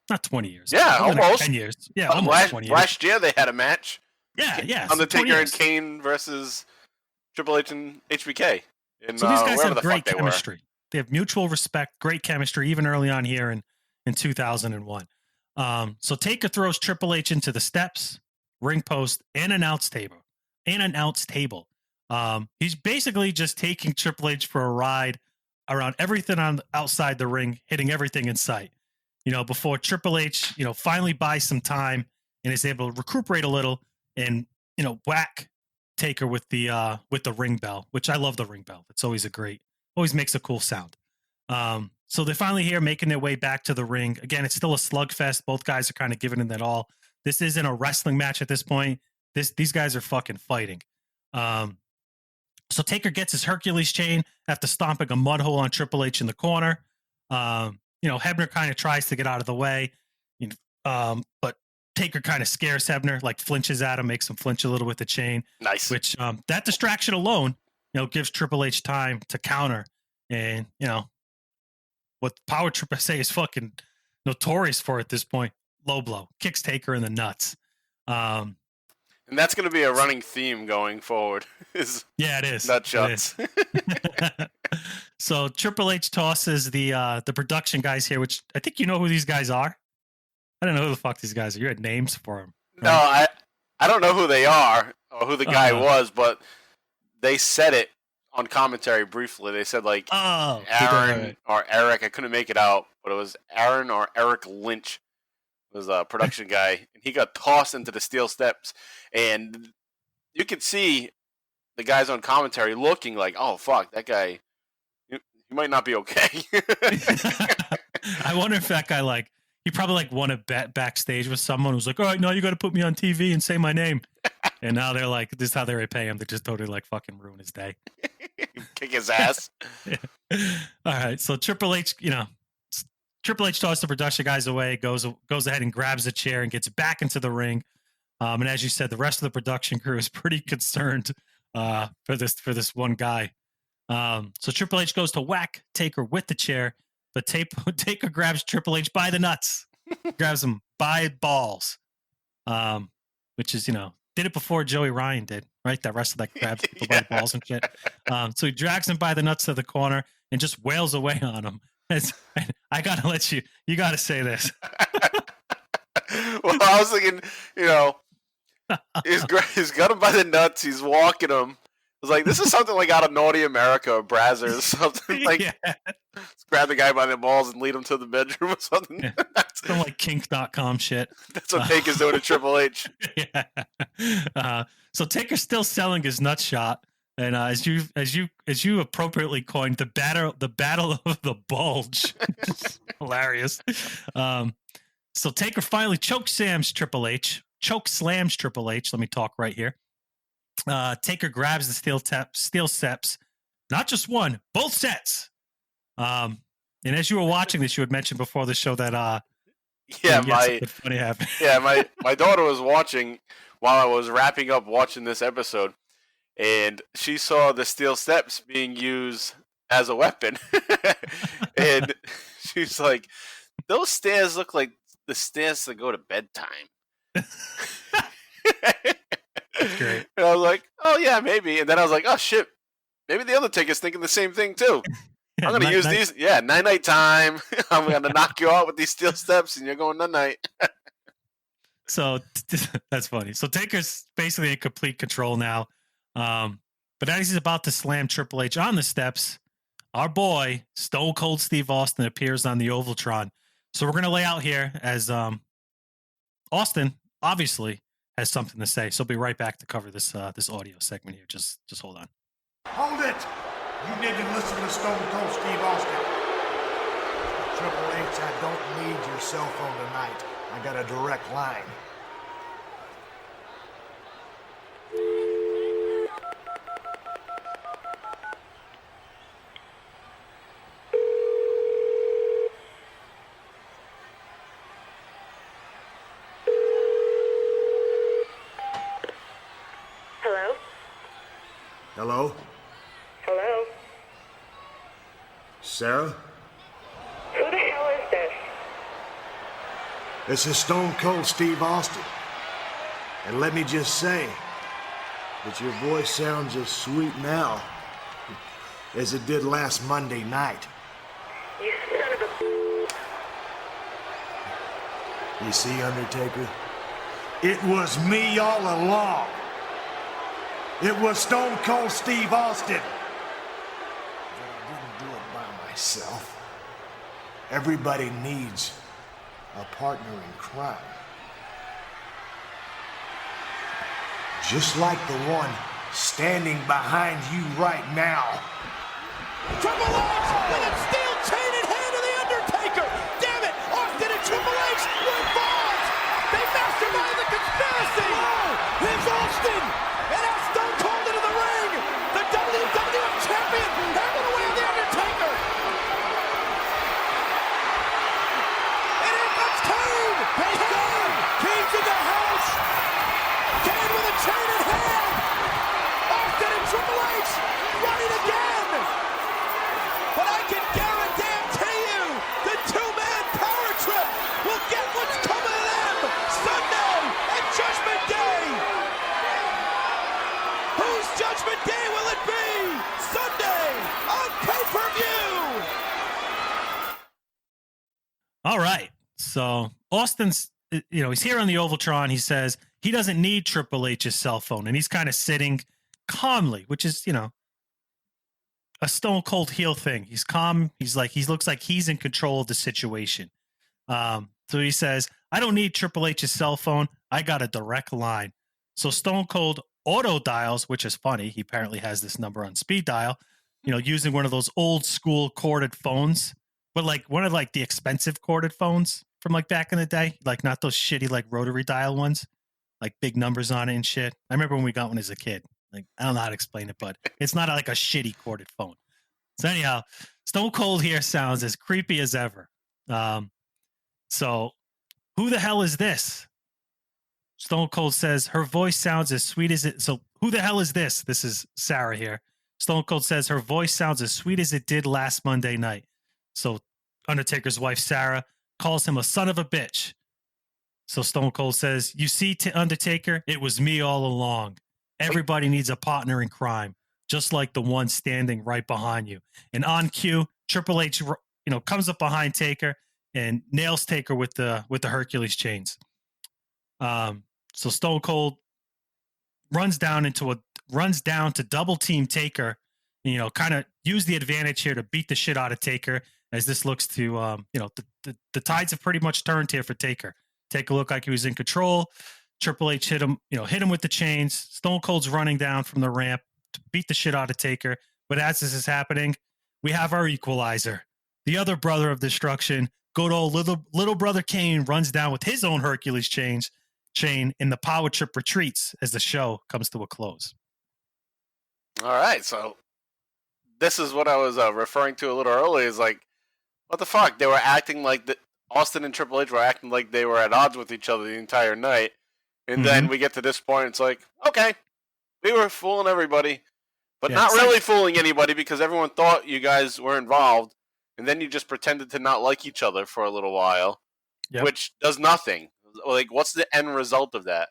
not 20 years. Yeah, almost 10 years. Yeah, almost 20 years. Last year they had a match. Yeah. Undertaker and Kane versus Triple H and HBK. So these guys have great chemistry. They have mutual respect, great chemistry, even early on here in 2001. So Taker throws Triple H into the steps, ring post, and announce table. He's basically just taking Triple H for a ride around everything on outside the ring, hitting everything in sight. Before Triple H, finally buys some time and is able to recuperate a little and whack Taker with the ring bell, which I love the ring bell. It's always always makes a cool sound. So they're finally here, making their way back to the ring. Again, it's still a slugfest. Both guys are kind of giving it that all. This isn't a wrestling match at this point. These guys are fucking fighting. So Taker gets his Hercules chain after stomping a mud hole on Triple H in the corner. Hebner kind of tries to get out of the way, but Taker kind of scares Hebner, like flinches at him, makes him flinch a little with the chain. Nice. Which that distraction alone, gives Triple H time to counter. And, what Power Trip, I say, is fucking notorious for at this point. Low blow. Kicks Taker in the nuts. And And that's going to be a running theme going forward. Yeah, it is. Nut shots. So Triple H tosses the production guys here, which I think you know who these guys are. I don't know who the fuck these guys are. You had names for them. Right? No, I don't know who they are or who the guy was, but they said it on commentary briefly. They said like Aaron or Eric. I couldn't make it out, but it was Aaron or Eric Lynch was a production guy, and he got tossed into the steel steps, and you could see the guys on commentary looking like, "Oh fuck, that guy, he might not be okay." I wonder if that guy he probably won a bet backstage with someone who's like, "All right, now you got to put me on TV and say my name," and now they're like, "This is how they repay him." They just totally fucking ruin his day, kick his ass. All right, so Triple H, Triple H tosses the production guys away, goes ahead and grabs a chair and gets back into the ring. And as you said, the rest of the production crew is pretty concerned for this one guy. So Triple H goes to whack Taker with the chair, but Taker grabs Triple H by the nuts, grabs him by balls, which is, did it before Joey Ryan did, right? That wrestler that grabs people by the balls and shit. So he drags him by the nuts to the corner and just wails away on him. I gotta let you gotta say this. Well, I was thinking, he's got him by the nuts. He's walking him. I was like, this is something like out of Naughty America or Brazzers or something. Like, grab the guy by the balls and lead him to the bedroom or something. Yeah. Some like kink.com shit. That's what Taker's doing to Triple H. Yeah. So Taker's still selling his nut shot. And as you appropriately coined, the battle of the bulge, hilarious. So Taker finally chokeslams Triple H. Let me talk right here. Taker grabs the steel steps, not just one, both sets. And as you were watching this, you had mentioned before the show that funny happened. Yeah, my daughter was watching while I was wrapping up watching this episode. And she saw the steel steps being used as a weapon. And she's like, those stairs look like the stairs that go to bedtime. Great. And I was like, oh, yeah, maybe. And then I was like, oh, shit. Maybe the Undertaker's thinking the same thing, too. I'm going to use these. Yeah, night time. I'm going to knock you out with these steel steps, and you're going night. So that's funny. So Taker's basically in complete control now. But as he's about to slam Triple H on the steps, our boy Stone Cold Steve Austin appears on the Ovaltron. So we're gonna lay out here as Austin obviously has something to say. So I'll be right back to cover this audio segment here. Just hold on. Hold it! You need to listen to Stone Cold Steve Austin. Triple H, I don't need your cell phone tonight. I got a direct line. Hello? Hello? Sarah? Who the hell is this? This is Stone Cold Steve Austin. And let me just say that your voice sounds as sweet now as it did last Monday night. You son of a... You see, Undertaker? It was me all along. It was Stone Cold Steve Austin. But I didn't do it by myself. Everybody needs a partner in crime. Just like the one standing behind you right now. Triple H with a steel chain in hand of the Undertaker. Damn it, Austin and Triple H were involved. They masterminded the conspiracy. Oh, here's Austin. And out Stone Cold into the ring. The WWF champion having away with the Undertaker. And here comes Kane. Kane's in the house. Kane with a chain in hand. Austin and Triple H running again. But I can guarantee you the two-man power trip will get what's coming to them Sunday at Judgment Day. All right. So Austin's, he's here on the Ovaltron. He says he doesn't need Triple H's cell phone, and he's kind of sitting calmly, which is, a stone cold heel thing. He's calm. He looks like he's in control of the situation. So he says, I don't need Triple H's cell phone. I got a direct line. So Stone Cold auto dials, which is funny. He apparently has this number on speed dial, using one of those old school corded phones, but like one of like the expensive corded phones from like back in the day, like not those shitty like rotary dial ones, like big numbers on it and shit. I remember when we got one as a kid. Like, I don't know how to explain it, but it's not like a shitty corded phone. So anyhow, Stone Cold here sounds as creepy as ever. So who the hell is this? Stone Cold says her voice sounds as sweet as it. So who the hell is this? This is Sarah here. Stone Cold says her voice sounds as sweet as it did last Monday night. So Undertaker's wife, Sarah, calls him a son of a bitch. So Stone Cold says, you see, Undertaker, it was me all along. Everybody needs a partner in crime, just like the one standing right behind you. And on cue, Triple H, comes up behind Taker and nails Taker with the Hercules chains. So Stone Cold runs down to double team Taker, kind of use the advantage here to beat the shit out of Taker, as this looks to, the tides have pretty much turned here for Taker. Taker looked like he was in control. Triple H hit him with the chains. Stone Cold's running down from the ramp to beat the shit out of Taker. But as this is happening, we have our equalizer. The other brother of destruction, good old little brother Kane, runs down with his own Hercules chain, and the power trip retreats as the show comes to a close. All right, so this is what I was referring to a little earlier. Is like, what the fuck? They were acting like Austin and Triple H were acting like they were at odds with each other the entire night. And then we get to this point, it's like, okay, we were fooling everybody, but not really fooling anybody because everyone thought you guys were involved. And then you just pretended to not like each other for a little while, which does nothing. Like, what's the end result of that?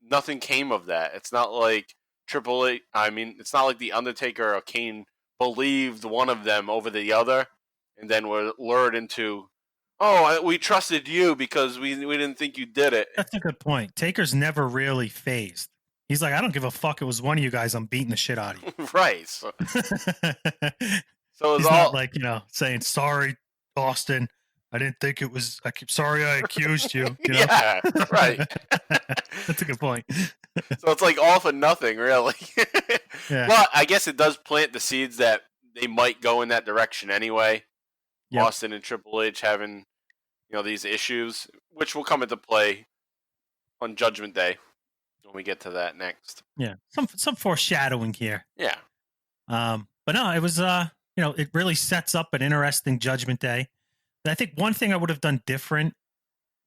Nothing came of that. It's not like it's not like the Undertaker or Kane believed one of them over the other and then were lured into, we trusted you because we didn't think you did it. That's a good point. Taker's never really phased. He's like, I don't give a fuck. It was one of you guys. I'm beating the shit out of you. Right. So he's not like, saying, sorry, Austin. I didn't think it was. Sorry I accused you. Yeah, right. That's a good point. So it's like all for nothing, really. Yeah. But I guess it does plant the seeds that they might go in that direction anyway. Yep. Austin and Triple H having, these issues, which will come into play on Judgment Day when we get to that next. Yeah, some foreshadowing here. Yeah. But no, it was it really sets up an interesting Judgment Day. I think one thing I would have done different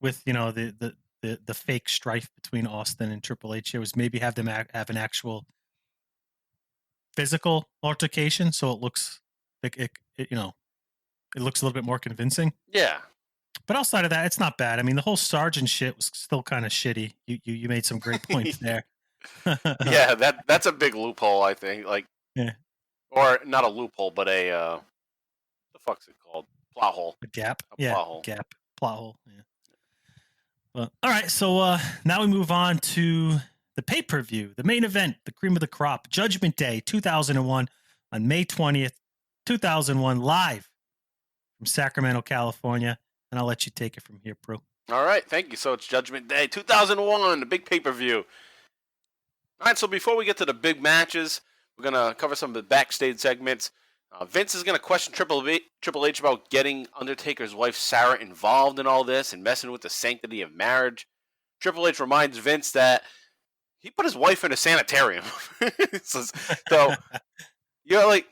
with the fake strife between Austin and Triple H here was maybe have them have an actual physical altercation, so it looks like it looks a little bit more convincing. Yeah. But outside of that, it's not bad. I mean, the whole Sergeant shit was still kind of shitty. You made some great points there. Yeah, that's a big loophole, I think. Like, or not a loophole, but a the fuck's it called? Plot hole. A gap. Plot hole. Gap. Plot hole. Yeah. Well, all right. So now we move on to the pay-per-view, the main event, the cream of the crop, Judgment Day 2001 on May 20th, 2001, live from Sacramento, California. And I'll let you take it from here, Prue. All right. Thank you. So it's Judgment Day 2001, the big pay-per-view. All right. So before we get to the big matches, we're going to cover some of the backstage segments. Vince is going to question Triple H about getting Undertaker's wife Sarah involved in all this and messing with the sanctity of marriage. Triple H reminds Vince that he put his wife in a sanitarium. So you're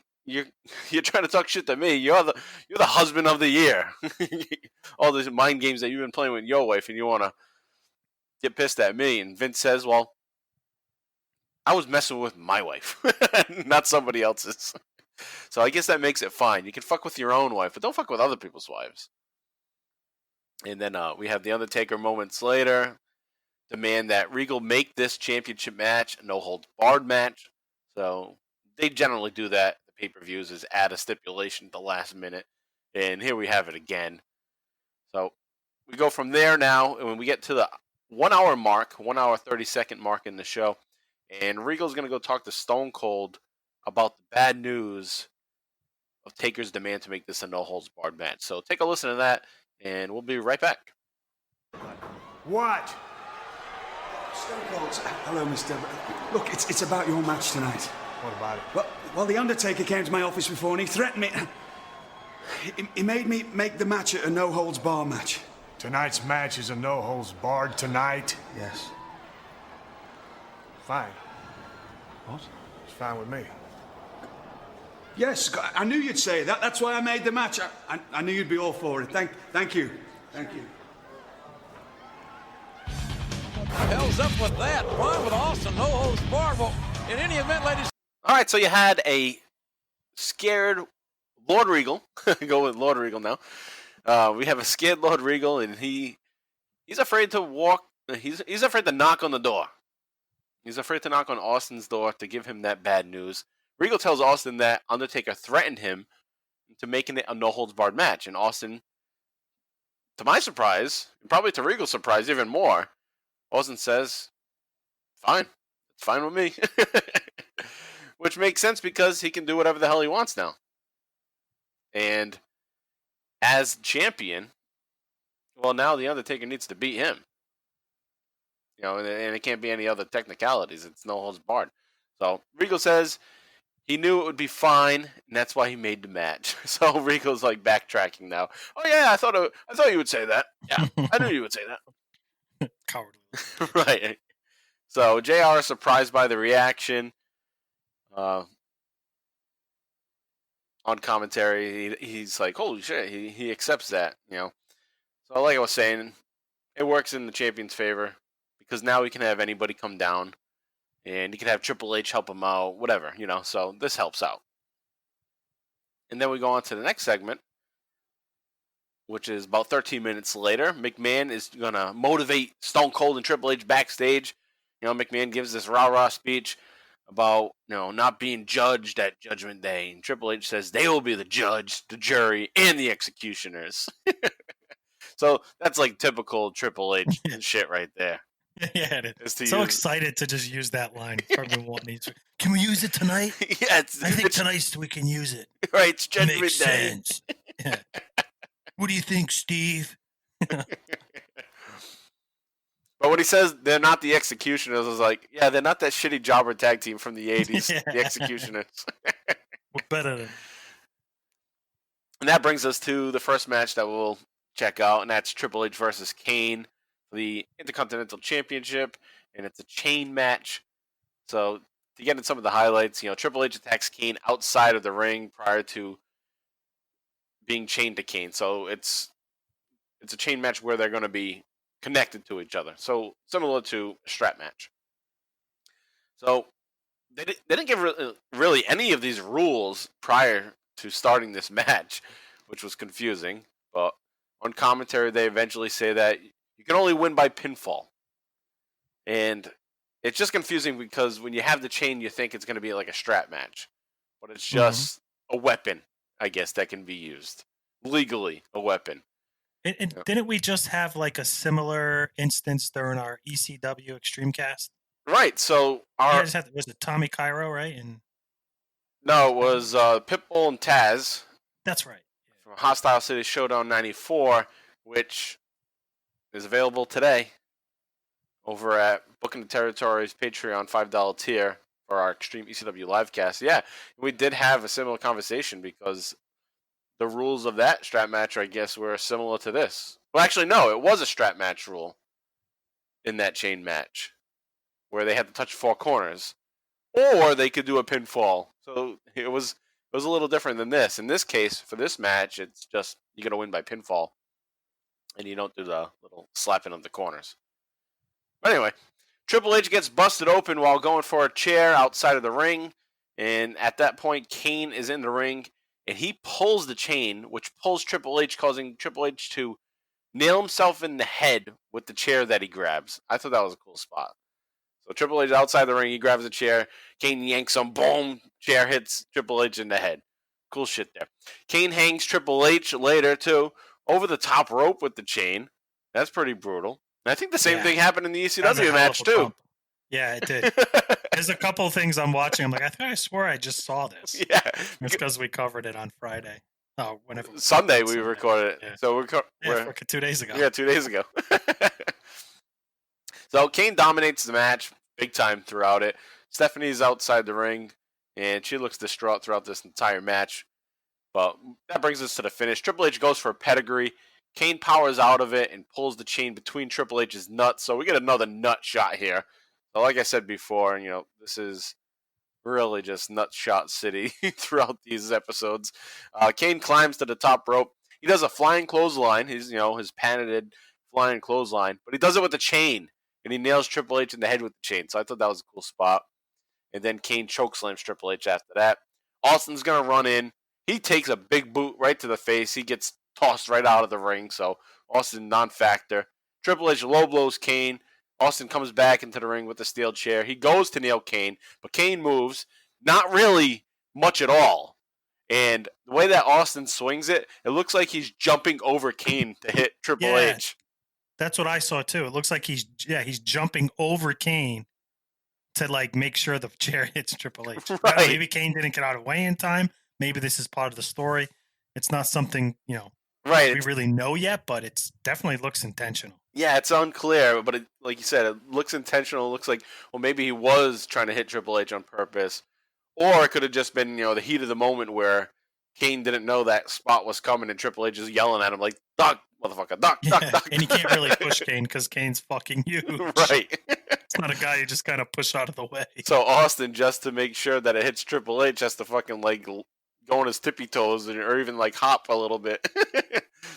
trying to talk shit to me. You're the husband of the year. All these mind games that you've been playing with your wife, and you want to get pissed at me. And Vince says, "Well, I was messing with my wife, not somebody else's." So I guess that makes it fine. You can fuck with your own wife, but don't fuck with other people's wives. And then we have the Undertaker moments later demand that Regal make this championship match a no-holds-barred match. So they generally do that. The pay-per-views is add a stipulation at the last minute. And here we have it again. So we go from there now, and when we get to the 1 hour mark, 1 hour 30-second mark in the show, and Regal's going to go talk to Stone Cold about the bad news of Taker's demand to make this a no-holds-barred match. So take a listen to that, and we'll be right back. What? Stone Cold. Hello, Mister. Look, it's about your match tonight. What about it? Well, the Undertaker came to my office before and he threatened me. He made me make the match a no-holds-bar match. Tonight's match is a no-holds-barred tonight? Yes. Fine. What? It's fine with me. Yes, I knew you'd say that. That's why I made the match. I knew you'd be all for it. Thank you. Thank you. What the hell's up with that? Fun with Austin, no holds barred. Well, in any event, ladies. All right, so you had a scared Lord Regal. Go with Lord Regal now. We have a scared Lord Regal, and he's afraid to walk. He's afraid to knock on the door. He's afraid to knock on Austin's door to give him that bad news. Regal tells Austin that Undertaker threatened him into making it a no-holds-barred match. And Austin, to my surprise, and probably to Regal's surprise even more, Austin says, fine. It's fine with me. Which makes sense because he can do whatever the hell he wants now. And as champion, well, now the Undertaker needs to beat him. You know, and it can't be any other technicalities. It's no holds barred. So Regal says he knew it would be fine, and that's why he made the match. So Regal's like backtracking now. Oh yeah, I thought you would say that. Yeah, I knew you would say that. Cowardly. Right. So JR is surprised by the reaction. On commentary, he's like, "Holy shit!" He accepts that. You know. So like I was saying, it works in the champion's favor. Because now we can have anybody come down, and you can have Triple H help him out, whatever, you know. So this helps out. And then we go on to the next segment, which is about 13 minutes later. McMahon is going to motivate Stone Cold and Triple H backstage. You know, McMahon gives this rah-rah speech about, you know, not being judged at Judgment Day. And Triple H says they will be the judge, the jury, and the executioners. So that's like typical Triple H shit right there. Yeah, it is. So excited to just use that line. Can we use it tonight? Yeah, I think tonight we can use it. Right, it's Judgment Makes Day. Sense. Yeah. What do you think, Steve? But when he says they're not the executioners, I was like, yeah, they're not that shitty jobber tag team from the 80s, Yeah. the executioners. We're better than. And that brings us to the first match that we'll check out, and that's Triple H versus Kane, the Intercontinental Championship, and it's a chain match. So to get into some of the highlights, you know, Triple H attacks Kane outside of the ring prior to being chained to Kane. So it's a chain match where they're going to be connected to each other. So similar to a strap match. So they didn't give really any of these rules prior to starting this match, which was confusing. But on commentary, they eventually say that you can only win by pinfall. And it's just confusing because when you have the chain, you think it's going to be like a strap match. But it's just a weapon, I guess, that can be used. Legally, a weapon. And didn't we just have like a similar instance during our ECW Extremecast? Right, so was it Tommy Cairo, right? And no, it was Pitbull and Taz. That's right. From Hostile City Showdown 94, which is available today over at Booking the Territory's Patreon $5 tier for our Extreme ECW livecast. Yeah, we did have a similar conversation because the rules of that strap match, I guess, were similar to this. Well, actually, no, it was a strap match rule in that chain match where they had to touch four corners, or they could do a pinfall. So it was a little different than this. In this case, for this match, it's just you're gonna win by pinfall, and you don't do the little slapping of the corners. But anyway, Triple H gets busted open while going for a chair outside of the ring, and at that point, Kane is in the ring, and he pulls the chain, which pulls Triple H, causing Triple H to nail himself in the head with the chair that he grabs. I thought that was a cool spot. So Triple H outside the ring, he grabs a chair. Kane yanks him, boom, chair hits Triple H in the head. Cool shit there. Kane hangs Triple H later, too, over the top rope with the chain. That's pretty brutal. And I think the same thing happened in the ECW match too. Yeah, it did. There's a couple of things I'm watching. I'm like, I swear I just saw this. Yeah, it's because we covered it on Friday. Oh, whenever Sunday we recorded it. Yeah. So we're 2 days ago. Yeah, 2 days ago. So Kane dominates the match big time throughout it. Stephanie's outside the ring, and she looks distraught throughout this entire match. But that brings us to the finish. Triple H goes for a pedigree. Kane powers out of it and pulls the chain between Triple H's nuts. So we get another nut shot here. So like I said before, this is really just nut shot city throughout these episodes. Kane climbs to the top rope. He does a flying clothesline. He's, his patented flying clothesline. But he does it with the chain. And he nails Triple H in the head with the chain. So I thought that was a cool spot. And then Kane chokeslams Triple H after that. Austin's going to run in. He takes a big boot right to the face. He gets tossed right out of the ring. So Austin non-factor. Triple H low blows Kane. Austin comes back into the ring with the steel chair. He goes to nail Kane. But Kane moves. Not really much at all. And the way that Austin swings it, it looks like he's jumping over Kane to hit Triple H. That's what I saw too. It looks like he's jumping over Kane to make sure the chair hits Triple H. Right. Maybe Kane didn't get out of the way in time. Maybe this is part of the story. It's not something, right. we really know yet, but it's definitely looks intentional. Yeah, it's unclear, but like you said, it looks intentional. It looks like, well, maybe he was trying to hit Triple H on purpose. Or it could have just been, the heat of the moment where Kane didn't know that spot was coming and Triple H is yelling at him like, Doc, motherfucker, Doc, Doc. And you can't really push Kane because Kane's fucking huge. Right. It's not a guy you just kind of push out of the way. So Austin, just to make sure that it hits Triple H, has to fucking go on his tippy toes or even hop a little bit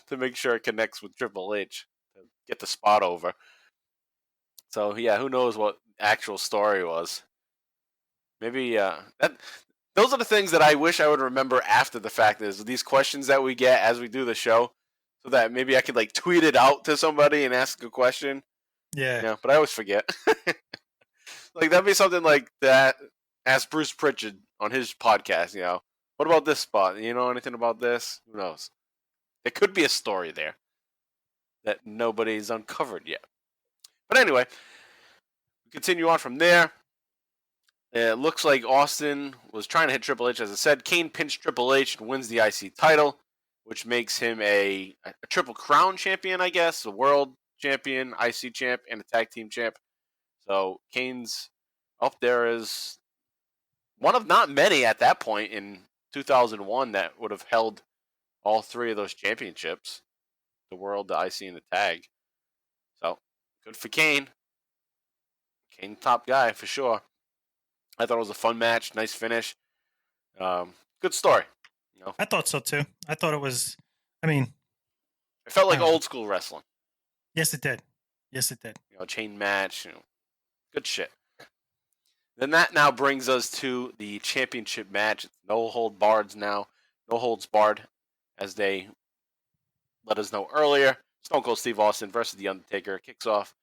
to make sure it connects with Triple H to get the spot over. So yeah, who knows what actual story was. Maybe those are the things that I wish I would remember after the fact, is these questions that we get as we do the show, so that maybe I could tweet it out to somebody and ask a question. Yeah. But I always forget. That'd be something like that. Ask Bruce Pritchard on his podcast, what about this spot? You know anything about this? Who knows? There could be a story there that nobody's uncovered yet. But anyway, we continue on from there. It looks like Austin was trying to hit Triple H, as I said. Kane pinched Triple H and wins the IC title, which makes him a Triple Crown champion, I guess, a world champion, IC champ, and a tag team champ. So Kane's up there as one of not many at that point in 2001 that would have held all three of those championships, the world, the IC, and the tag. So good for Kane. Kane, top guy for sure. I thought it was a fun match, nice finish. Good story. I thought so too. I thought it was, it felt like old school wrestling. Yes, it did. Chain match, good shit. Then that now brings us to the championship match. It's no holds barred, as they let us know earlier. Stone Cold Steve Austin versus The Undertaker kicks off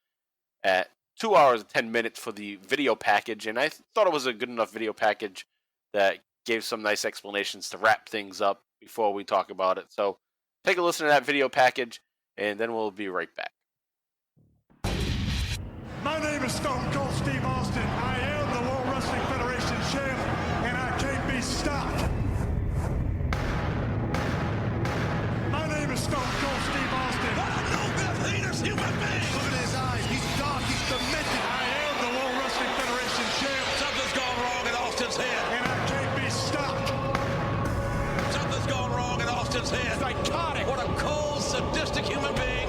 at 2 hours and 10 minutes for the video package, and I thought it was a good enough video package that gave some nice explanations to wrap things up before we talk about it. So take a listen to that video package, and then we'll be right back. My name is Stone Cold Steve Austin. I am the World Wrestling Federation champ, and I can't be stopped. My name is Stone Cold Steve Austin. What a no-good, heinous human being! Look at his eyes. He's dark. He's demented. I am the World Wrestling Federation champ. Something's gone wrong in Austin's head. And I can't be stopped. Something's gone wrong in Austin's head. Psychotic. What a cold, sadistic human being.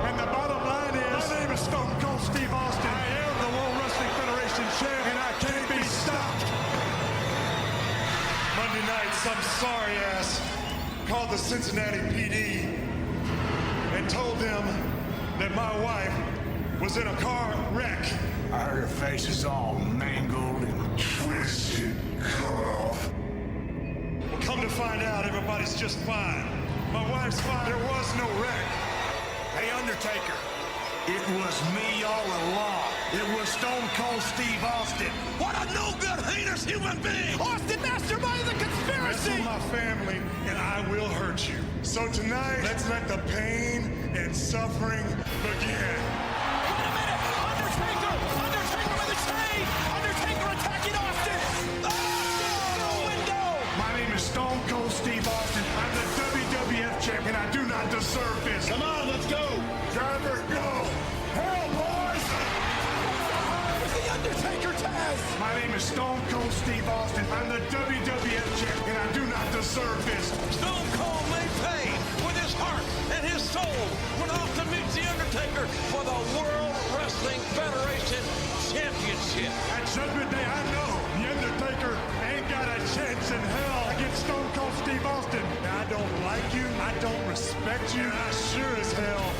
And the bottom line is, my name is Stone Cold Steve Austin. I am the World Wrestling Federation champ, and I can't be stopped. Monday night, some sorry ass called the Cincinnati PD and told them that my wife was in a car wreck. I heard her face is all mangled and Twisted, cut off. Well, come to find out, everybody's just fine. My wife's fine. There was no wreck. Hey, Undertaker, it was me all along. It was Stone Cold Steve Austin. What a no-good, heinous human being. Austin masterminded the Mess conspiracy. with my family, and I will hurt you. So tonight, let's let the pain and suffering begin. Wait a minute! Undertaker! Undertaker with a chain! Undertaker attacking Austin! Austin through a window! My name is Stone Cold Steve Austin. I'm the WWF champion. I do not deserve this. Come on, let's go! Driver, go! Hell, boys! It's the Undertaker, Taz! My name is Stone Cold Steve Austin. I'm the WWF champion. I do not deserve this. Stone Cold may pay with his heart and his soul when Austin meets the Undertaker for the World Wrestling Federation Championship. At Judgment Day, I know The Undertaker ain't got a chance in hell against Stone Cold Steve Austin. Now, I don't like you, I don't respect you, and I sure as hell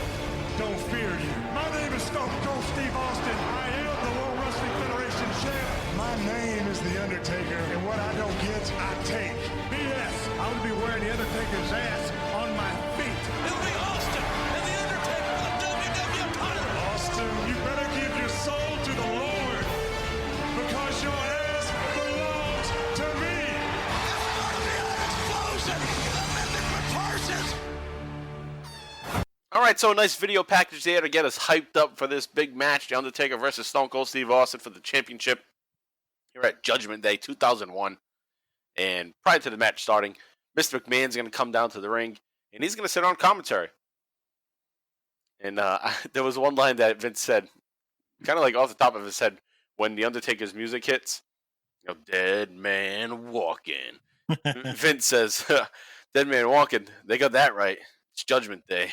don't fear you. My name is Stone Cold Steve Austin. I am the World Wrestling Federation champ. My name is The Undertaker, and what I don't get, I take. BS, I'm gonna be wearing The Undertaker's ass on my feet. It'll be Austin and the Undertaker for the WWF title. Austin, you better give your soul to the Lord, because your ass belongs to me. It's gonna be an explosion! The mythic catharsis! All right, so a nice video package there to get us hyped up for this big match, The Undertaker versus Stone Cold Steve Austin for the championship here at Judgment Day 2001. And prior to the match starting, Mr. McMahon's going to come down to the ring, and he's going to sit on commentary. And there was one line that Vince said, kind of like off the top of his head, when The Undertaker's music hits, you know, dead man walking. Vince says, dead man walking, they got that right. It's Judgment Day.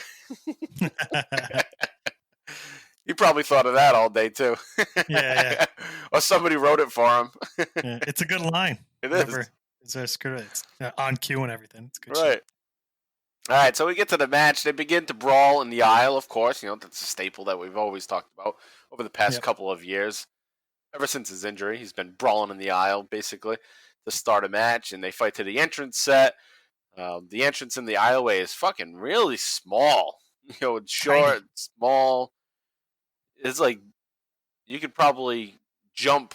He probably thought of that all day, too. Yeah. Or somebody wrote it for him. Yeah, it's a good line. It is. It's on cue and everything. It's good. Right. Shit. All right, so we get to the match. They begin to brawl in the aisle, of course. You know, that's a staple that we've always talked about over the past couple of years. Ever since his injury, he's been brawling in the aisle, basically, to start a match, and they fight to the entrance set. The entrance in the aisleway is fucking really small. You know, it's short, small. It's like you could probably jump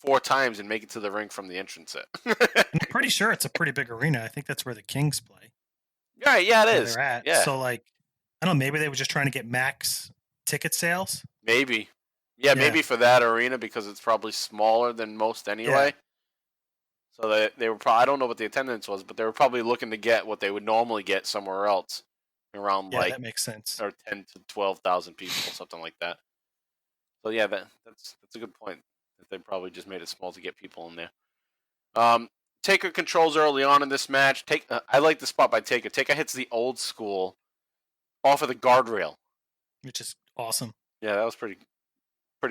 4 times and make it to the ring from the entrance set. I'm pretty sure it's a pretty big arena. I think that's where the Kings play. Right, yeah, it is. They're at. Yeah. So, like, I don't know, maybe they were just trying to get max ticket sales. Maybe. Yeah, maybe for that arena because it's probably smaller than most anyway. So they were probably, I don't know what the attendance was, but they were probably looking to get what they would normally get somewhere else, around that makes sense. Or 10 to 12,000 people, something like that. So yeah, that's a good point. That they probably just made it small to get people in there. Taker controls early on in this match. I like the spot by Taker. Taker hits the old school off of the guardrail, which is awesome. Yeah, that was pretty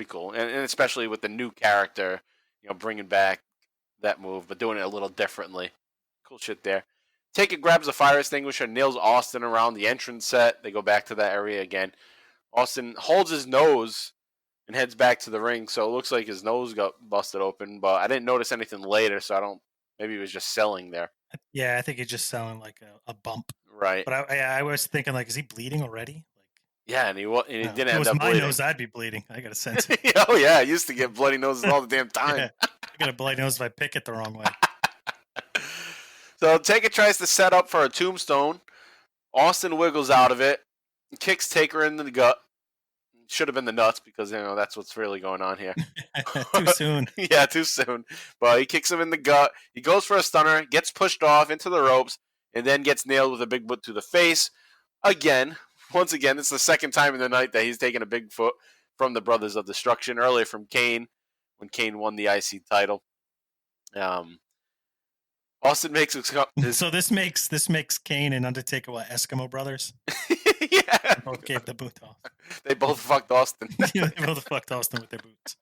cool, and especially with the new character, you know, bringing back that move, but doing it a little differently. Cool shit there. Taker grabs a fire extinguisher, nails Austin around the entrance set. They go back to that area again. Austin holds his nose and heads back to the ring, so it looks like his nose got busted open, but I didn't notice anything later, so maybe he was just selling there. Yeah, I think he's just selling like a bump. Right. But I was thinking, like, is he bleeding already? Yeah, and he didn't end up bleeding. If it was my nose, I'd be bleeding. I got a sense. Oh, yeah, I used to get bloody noses all the damn time. Yeah, I got a bloody nose if I pick it the wrong way. So Taker tries to set up for a tombstone. Austin wiggles out of it, kicks Taker in the gut. Should have been the nuts because, you know, that's what's really going on here. Too soon. Yeah, too soon. But he kicks him in the gut. He goes for a stunner, gets pushed off into the ropes, and then gets nailed with a big boot to the face. Once again, it's the second time in the night that he's taken a big foot from the Brothers of Destruction. Earlier from Kane, when Kane won the IC title. Austin makes so this makes Kane and Undertaker Eskimo brothers. Yeah, they both gave the boot off. They both fucked Austin. They both fucked Austin with their boots.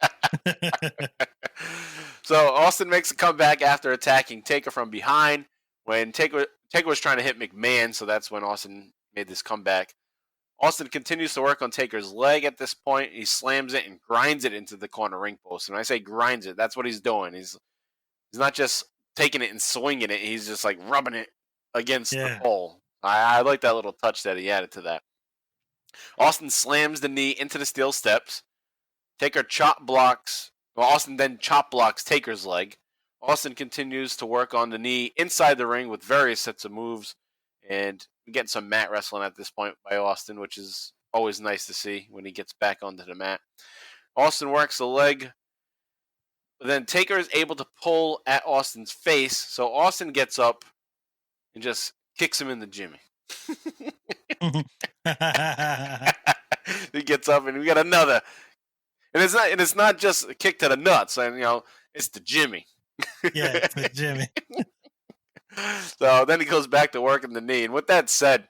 So Austin makes a comeback after attacking Taker from behind. When Taker was trying to hit McMahon, so that's when Austin made this comeback. Austin continues to work on Taker's leg at this point. He slams it and grinds it into the corner ring post. And when I say grinds it, that's what he's doing. He's not just taking it and swinging it. He's just like rubbing it against the pole. I like that little touch that he added to that. Austin slams the knee into the steel steps. Austin then chop blocks Taker's leg. Austin continues to work on the knee inside the ring with various sets of moves. And getting some mat wrestling at this point by Austin, which is always nice to see when he gets back onto the mat. Austin works the leg. But then Taker is able to pull at Austin's face, so Austin gets up and just kicks him in the jimmy. He gets up and we got another. And it's not just a kick to the nuts, and it's the jimmy. Yeah, it's the jimmy. So then he goes back to working the knee. And with that said,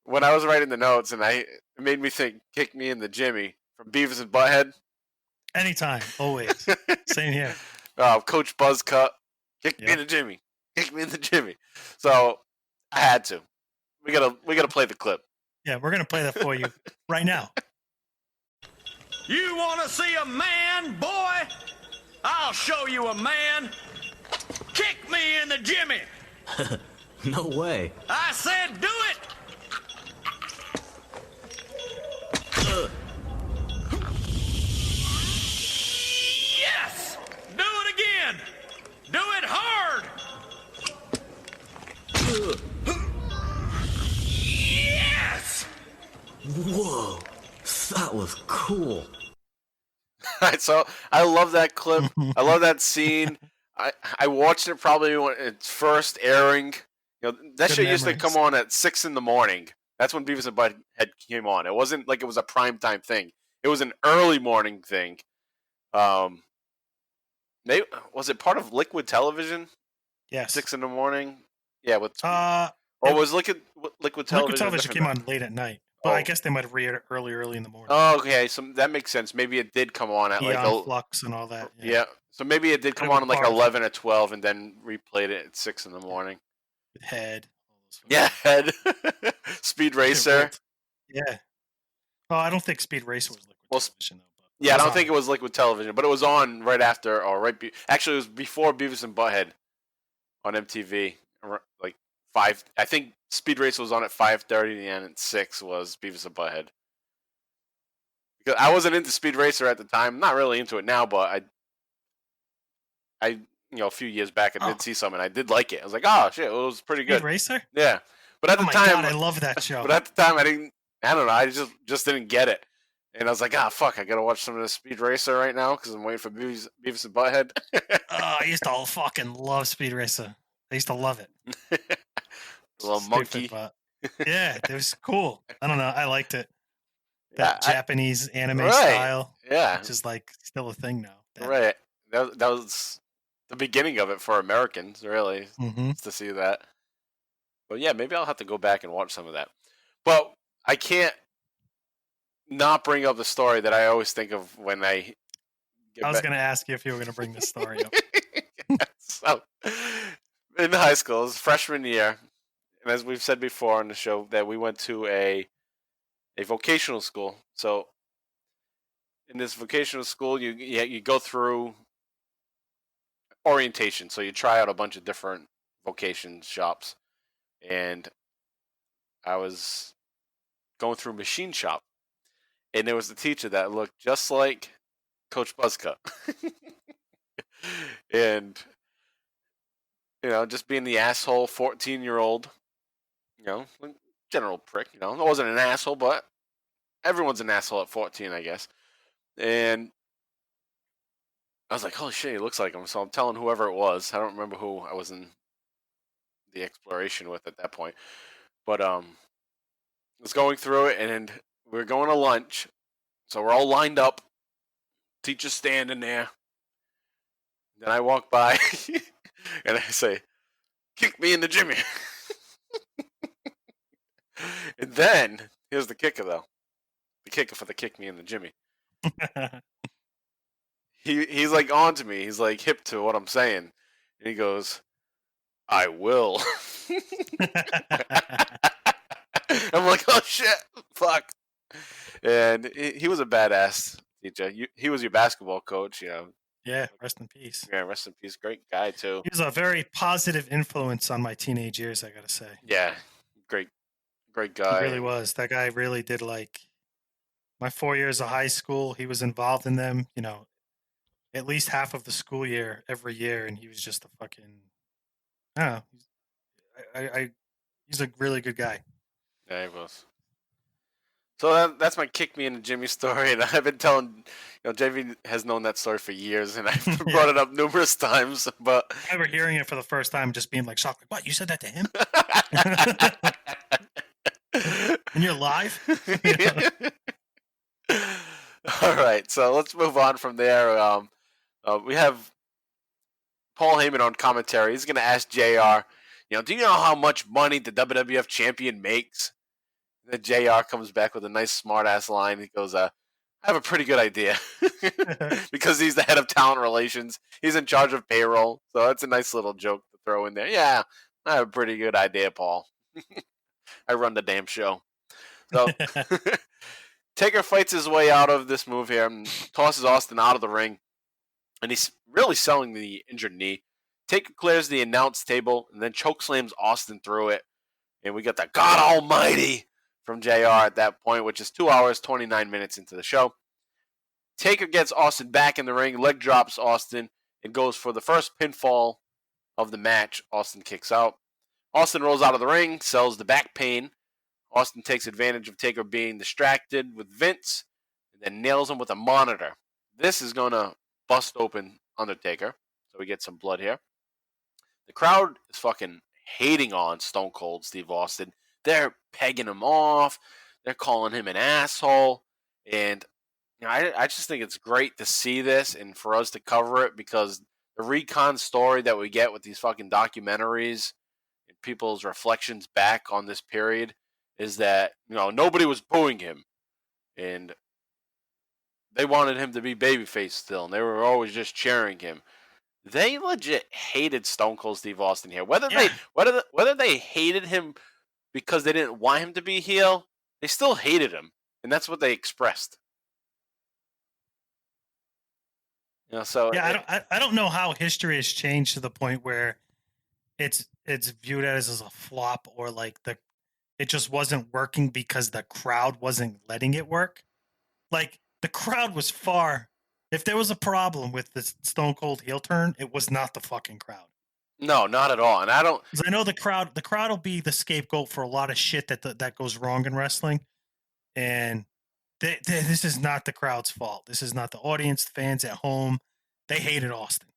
when I was writing the notes, and it made me think, kick me in the jimmy from Beavis and Butthead. Anytime, always. Same here. Coach Buzzcut, kick me in the jimmy. Kick me in the jimmy. So I had to. We gotta play the clip. Yeah, we're gonna play that for you right now. You want to see a man, boy? I'll show you a man. Kick me in the jimmy. No way. I said do it. Yes. Do it again. Do it hard. Yes. Whoa, that was cool. So I love that clip. I love that scene. I watched it probably when it's first airing. That shit used to come on at 6 a.m. That's when Beavis and Butthead came on. It wasn't like it was a primetime thing. It was an early morning thing. Was it part of Liquid Television? Yes. 6 a.m. Yeah, with or was Liquid Television? Liquid Television came on late at night. But I guess they might have read it early in the morning. Oh, okay. So that makes sense. Maybe it did come on at Flux and all that. Yeah. So maybe it did come on at like 11 or 12 and then replayed it at 6 a.m. With Head. Yeah, Head. Speed Racer. Yeah. Oh, I don't think Speed Racer was Liquid Television, though. Yeah, I don't think it was Liquid Television, but it was on right after, or actually, it was before Beavis and Butthead on MTV. Like 5, I think Speed Racer was on at 5:30, and at 6 was Beavis and Butthead. Because I wasn't into Speed Racer at the time. I'm not really into it now, but I a few years back, I did see some, and I did like it. I was like, oh shit, it was pretty good. Speed Racer? Yeah, but at the time, God, I love that show. But at the time, I don't know, I just didn't get it. And I was like, fuck, I gotta watch some of the Speed Racer right now because I'm waiting for Beavis and Butthead. I used to fucking love Speed Racer. I used to love it. The little monkey. Yeah, it was cool. I don't know. I liked it. That Japanese anime right. style. Yeah. Which is like still a thing now. Right. That was the beginning of it for Americans, really, to see that. But yeah, maybe I'll have to go back and watch some of that. But I can't not bring up the story that I always think of when I was going to ask you if you were going to bring this story up. So, in high school, it was freshman year, and as we've said before on the show, that we went to a vocational school. So, in this vocational school, you go through orientation. So you try out a bunch of different vocation shops, and I was going through machine shop, and there was a teacher that looked just like Coach Buzzcut. And just being the asshole 14-year-old, general prick, I wasn't an asshole, but everyone's an asshole at 14, I guess. And I was like, holy shit, he looks like him. So I'm telling whoever it was, I don't remember who I was in the exploration with at that point, but I was going through it, and we were going to lunch, so we're all lined up, teacher's standing there. Then I walk by, and I say, kick me in the jimmy. And then, here's the kicker, though. The kicker for the kick me in the jimmy. He's like on to me. He's like hip to what I'm saying. And he goes, I will. I'm like, oh shit, fuck. And he was a badass teacher. He was your basketball coach, Yeah, rest in peace. Yeah, rest in peace. Great guy, too. He was a very positive influence on my teenage years, I gotta say. Yeah, great guy. He really was. That guy really did, my 4 years of high school, he was involved in them, at least half of the school year, every year, and he was just a fucking, I don't know. He's a really good guy. Yeah, he was. So that's my kick me into Jimmy story, and I've been telling, JV has known that story for years, and I've brought it up numerous times. But I remember hearing it for the first time, just being like shocked, like, "What? You said that to him?" And you're live. All right, so let's move on from there. We have Paul Heyman on commentary. He's going to ask JR, do you know how much money the WWF champion makes? And then JR comes back with a nice smart-ass line. He goes, I have a pretty good idea. Because he's the head of talent relations. He's in charge of payroll. So that's a nice little joke to throw in there. Yeah, I have a pretty good idea, Paul. I run the damn show. So Taker fights his way out of this move here and tosses Austin out of the ring. And he's really selling the injured knee. Taker clears the announce table and then chokeslams Austin through it. And we got the God Almighty from JR at that point, which is 2 hours, 29 minutes into the show. Taker gets Austin back in the ring, leg drops Austin, and goes for the first pinfall of the match. Austin kicks out. Austin rolls out of the ring, sells the back pain. Austin takes advantage of Taker being distracted with Vince, and then nails him with a monitor. This is going to bust open Undertaker, so we get some blood here. The crowd is fucking hating on Stone Cold Steve Austin. They're pegging him off. They're calling him an asshole. And I just think it's great to see this and for us to cover it, because the recon story that we get with these fucking documentaries and people's reflections back on this period is that, nobody was booing him. And they wanted him to be babyface still, and they were always just cheering him. They legit hated Stone Cold Steve Austin here. Whether they hated him because they didn't want him to be heel, they still hated him, and that's what they expressed. I don't know how history has changed to the point where it's viewed as a flop, or like it just wasn't working because the crowd wasn't letting it work. Like, the crowd was far. If there was a problem with the Stone Cold heel turn, it was not the fucking crowd. No, not at all. And I don't. Because I know the crowd will be the scapegoat for a lot of shit that goes wrong in wrestling, and this is not the crowd's fault. This is not the audience, fans at home. They hated Austin.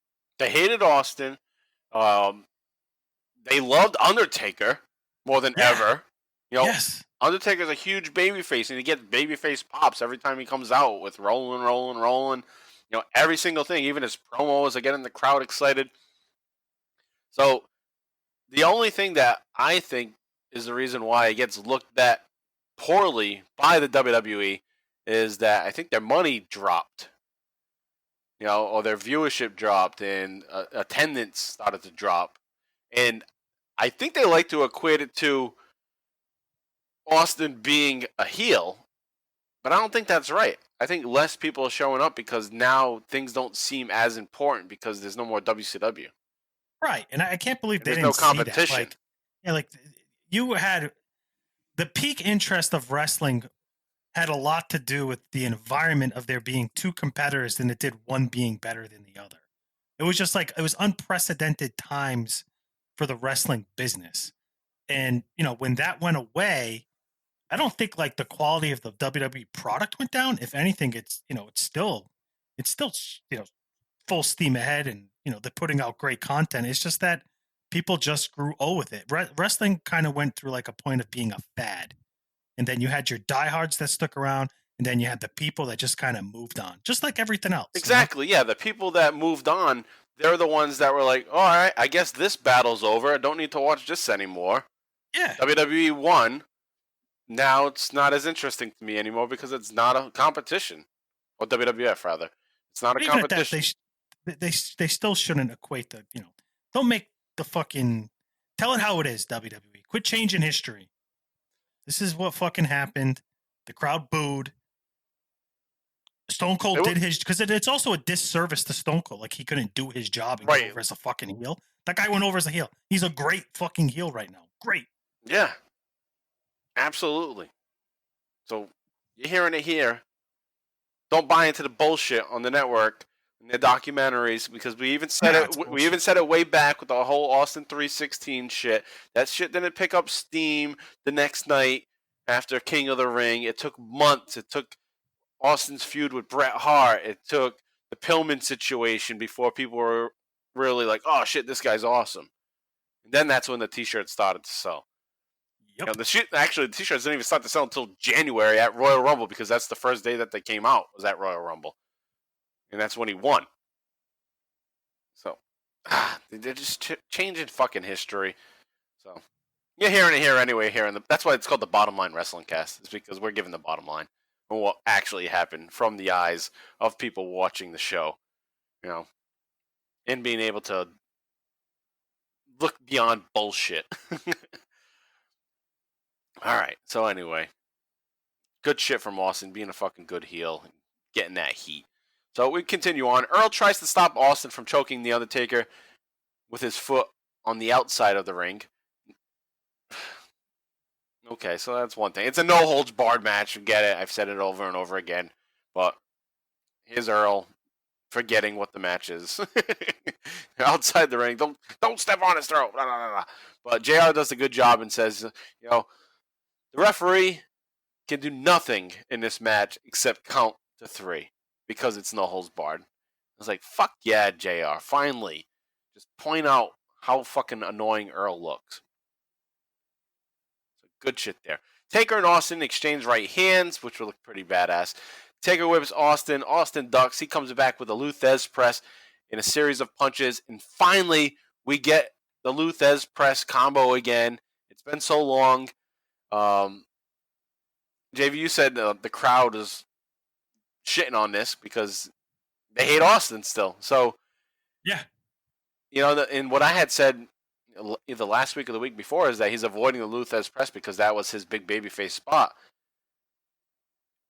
They loved Undertaker more than ever. Yes. Undertaker's a huge babyface, and he gets babyface pops every time he comes out with rolling. Every single thing, even his promos are getting the crowd excited. So the only thing that I think is the reason why it gets looked at poorly by the WWE is that I think their money dropped, or their viewership dropped, and attendance started to drop. And I think they like to equate it to Austin being a heel, but I don't think that's right. I think less people are showing up because now things don't seem as important because there's no more WCW. Right, and I can't believe they there's didn't no see competition. that. You had the peak interest of wrestling had a lot to do with the environment of there being two competitors than it did one being better than the other. It was just it was unprecedented times for the wrestling business. And, when that went away, I don't think the quality of the WWE product went down. If anything, it's still full steam ahead, and they're putting out great content. It's just that people just grew old with it. Wrestling kind of went through a point of being a fad, and then you had your diehards that stuck around, and then you had the people that just kind of moved on, just like everything else. Exactly. Yeah, the people that moved on, they're the ones that were like, all right, I guess this battle's over. I don't need to watch this anymore. Yeah. WWE won. Now it's not as interesting to me anymore because it's not a competition. Or WWF, rather. It's not a competition. They still shouldn't equate don't make the fucking, tell it how it is, WWE. Quit changing history. This is what fucking happened. The crowd booed. Stone Cold did his, because it's also a disservice to Stone Cold. He couldn't do his job and go over as a fucking heel. That guy went over as a heel. He's a great fucking heel right now. Great. Yeah. Absolutely. So you're hearing it here. Don't buy into the bullshit on the network in the documentaries, because we even said it. We even said it way back with the whole Austin 316 shit. That shit didn't pick up steam the next night after King of the Ring. It took months. It took Austin's feud with Bret Hart. It took the Pillman situation before people were really like, "Oh shit, this guy's awesome." And then that's when the T-shirts started to sell. Yep. You know, the T-shirts didn't even start to sell until January at Royal Rumble, because that's the first day that they came out, was at Royal Rumble, and that's when he won. So, they're just changing fucking history. So, you're hearing it here anyway. That's why it's called the Bottom Line Wrestling Cast. It's because we're giving the bottom line on what actually happened from the eyes of people watching the show, you know, and being able to look beyond bullshit. All right. So anyway, good shit from Austin, being a fucking good heel and getting that heat. So we continue on. Earl tries to stop Austin from choking The Undertaker with his foot on the outside of the ring. Okay, so that's one thing. It's a no-holds-barred match. You get it. I've said it over and over again. But here's Earl forgetting what the match is. Outside the ring. Don't step on his throat. Blah, blah, blah, blah. But JR does a good job and says, you know, the referee can do nothing in this match except count to 3 because it's no holds barred. I was like, fuck yeah, JR. Finally. Just point out how fucking annoying Earl looks. So good shit there. Taker and Austin exchange right hands, which will look pretty badass. Taker whips Austin. Austin ducks. He comes back with a Lou Thez press in a series of punches. And finally, we get the Lou Thez press combo again. It's been so long. JV, you said the crowd is shitting on this because they hate Austin still. So, yeah. You know, and what I had said either last week or the week before is that he's avoiding the Lou Thez press because that was his big babyface spot.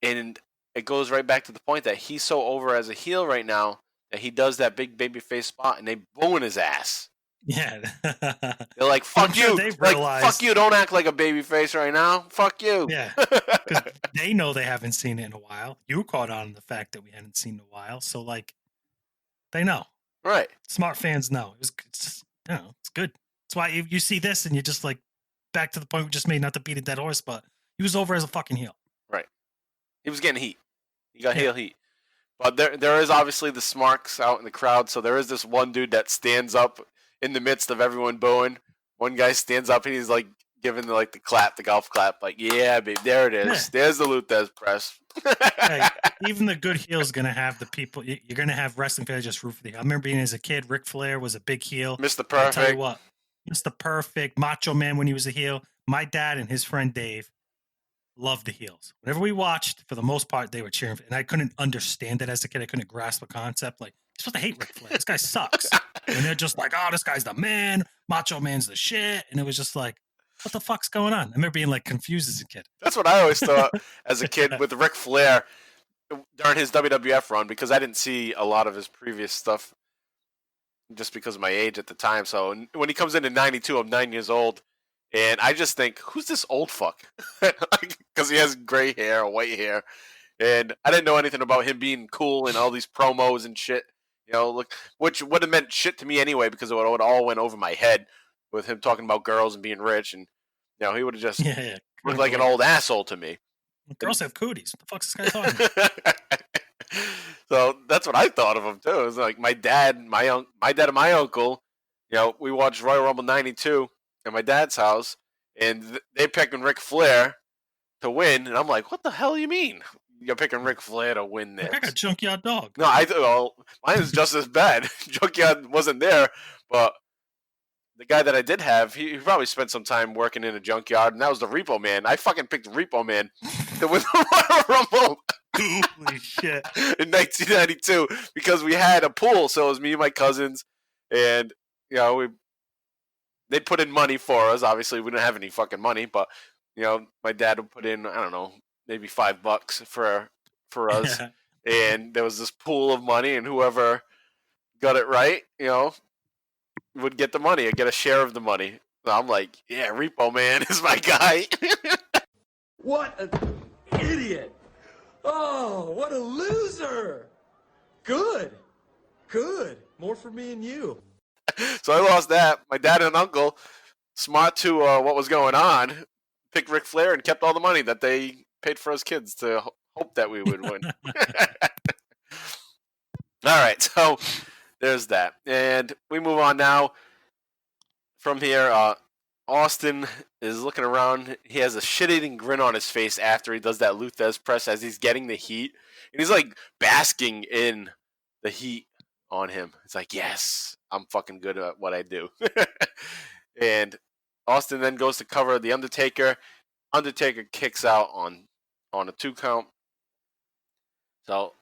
And it goes right back to the point that he's so over as a heel right now that he does that big babyface spot and they booing his ass. Yeah. They're like, fuck you. Like, fuck you. Don't act like a babyface right now. Fuck you. Yeah. Because they know they haven't seen it in a while. You caught on the fact that we hadn't seen it in a while. So, like, they know. Right. Smart fans know. It's just, you know, it's good. That's why you see this and you're just like, back to the point we just made, not to beat a dead horse, but he was over as a fucking heel. Right. He was getting heat. He got heel heat. But there is obviously the smarks out in the crowd. So there is this one dude that stands up in the midst of everyone booing. One guy stands up and he's like giving the clap, the golf clap. Like, yeah, babe, there it is. Yeah. There's the Lou Thez press. Hey, even the good heel is going to have the people. You're going to have wrestling fans just root for the heel. I remember being as a kid, Ric Flair was a big heel. Mr. Perfect. I'll tell you what, Mr. Perfect, Macho Man when he was a heel. My dad and his friend Dave loved the heels. Whenever we watched, for the most part, they were cheering for, and I couldn't understand it as a kid. I couldn't grasp the concept. Like, you're supposed to hate Ric Flair. This guy sucks. And they're just like, oh, this guy's the man. Macho Man's the shit. And it was just like, what the fuck's going on? I remember being like confused as a kid. That's what I always thought as a kid with Ric Flair during his WWF run, because I didn't see a lot of his previous stuff just because of my age at the time. So when he comes in in 92, I'm 9 years old. And I just think, who's this old fuck? Because he has gray hair or white hair. And I didn't know anything about him being cool and all these promos and shit. You know, look, which would have meant shit to me anyway, because it would all went over my head with him talking about girls and being rich. And, you know, he would have just looked like an old asshole to me. Girls have cooties. What the fuck's this guy talking about? So that's what I thought of him, too. It was like my dad and my uncle, you know, we watched Royal Rumble 92 at my dad's house, and they picking Ric Flair to win. And I'm like, what the hell do you mean? You're picking Ric Flair to win this? I got Junkyard Dog. No, mine is just as bad. Junkyard wasn't there, but the guy that I did have, he probably spent some time working in a junkyard, and that was the Repo Man. I fucking picked Repo Man to win the Royal Rumble. Holy shit. In 1992, because we had a pool, so it was me and my cousins, and, you know, they put in money for us. Obviously, we didn't have any fucking money, but, you know, my dad would put in, I don't know, maybe $5 for us. And there was this pool of money, and whoever got it right, you know, would get the money and get a share of the money. So I'm like, yeah, Repo Man is my guy. What an idiot. Oh, what a loser. Good. Good. More for me and you. So I lost that. My dad and uncle, smart to what was going on, picked Ric Flair and kept all the money that they paid for us kids to hope that we would win. All right, so there's that. And we move on now. From here, Austin is looking around. He has a shit-eating grin on his face after he does that Lou Thesz press as he's getting the heat. And he's like basking in the heat on him. It's like, yes, I'm fucking good at what I do. And Austin then goes to cover the Undertaker. Undertaker kicks out on a 2 count. So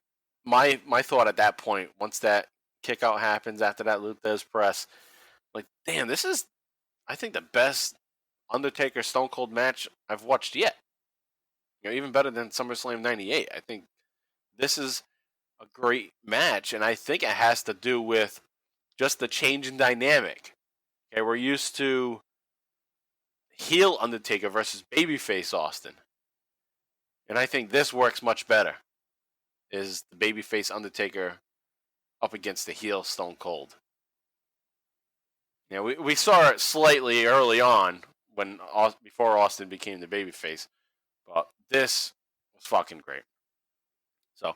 my thought at that point, once that kick out happens after that Lou Thesz press, like, damn, this is, I think, the best Undertaker Stone Cold match I've watched yet. You know, even better than SummerSlam 98. I think this is a great match, and I think it has to do with just the change in dynamic. Okay, we're used to heel Undertaker versus babyface Austin. And I think this works much better. Is the babyface Undertaker up against the heel Stone Cold. You know, we saw it slightly early on before Austin became the babyface. But this was fucking great. So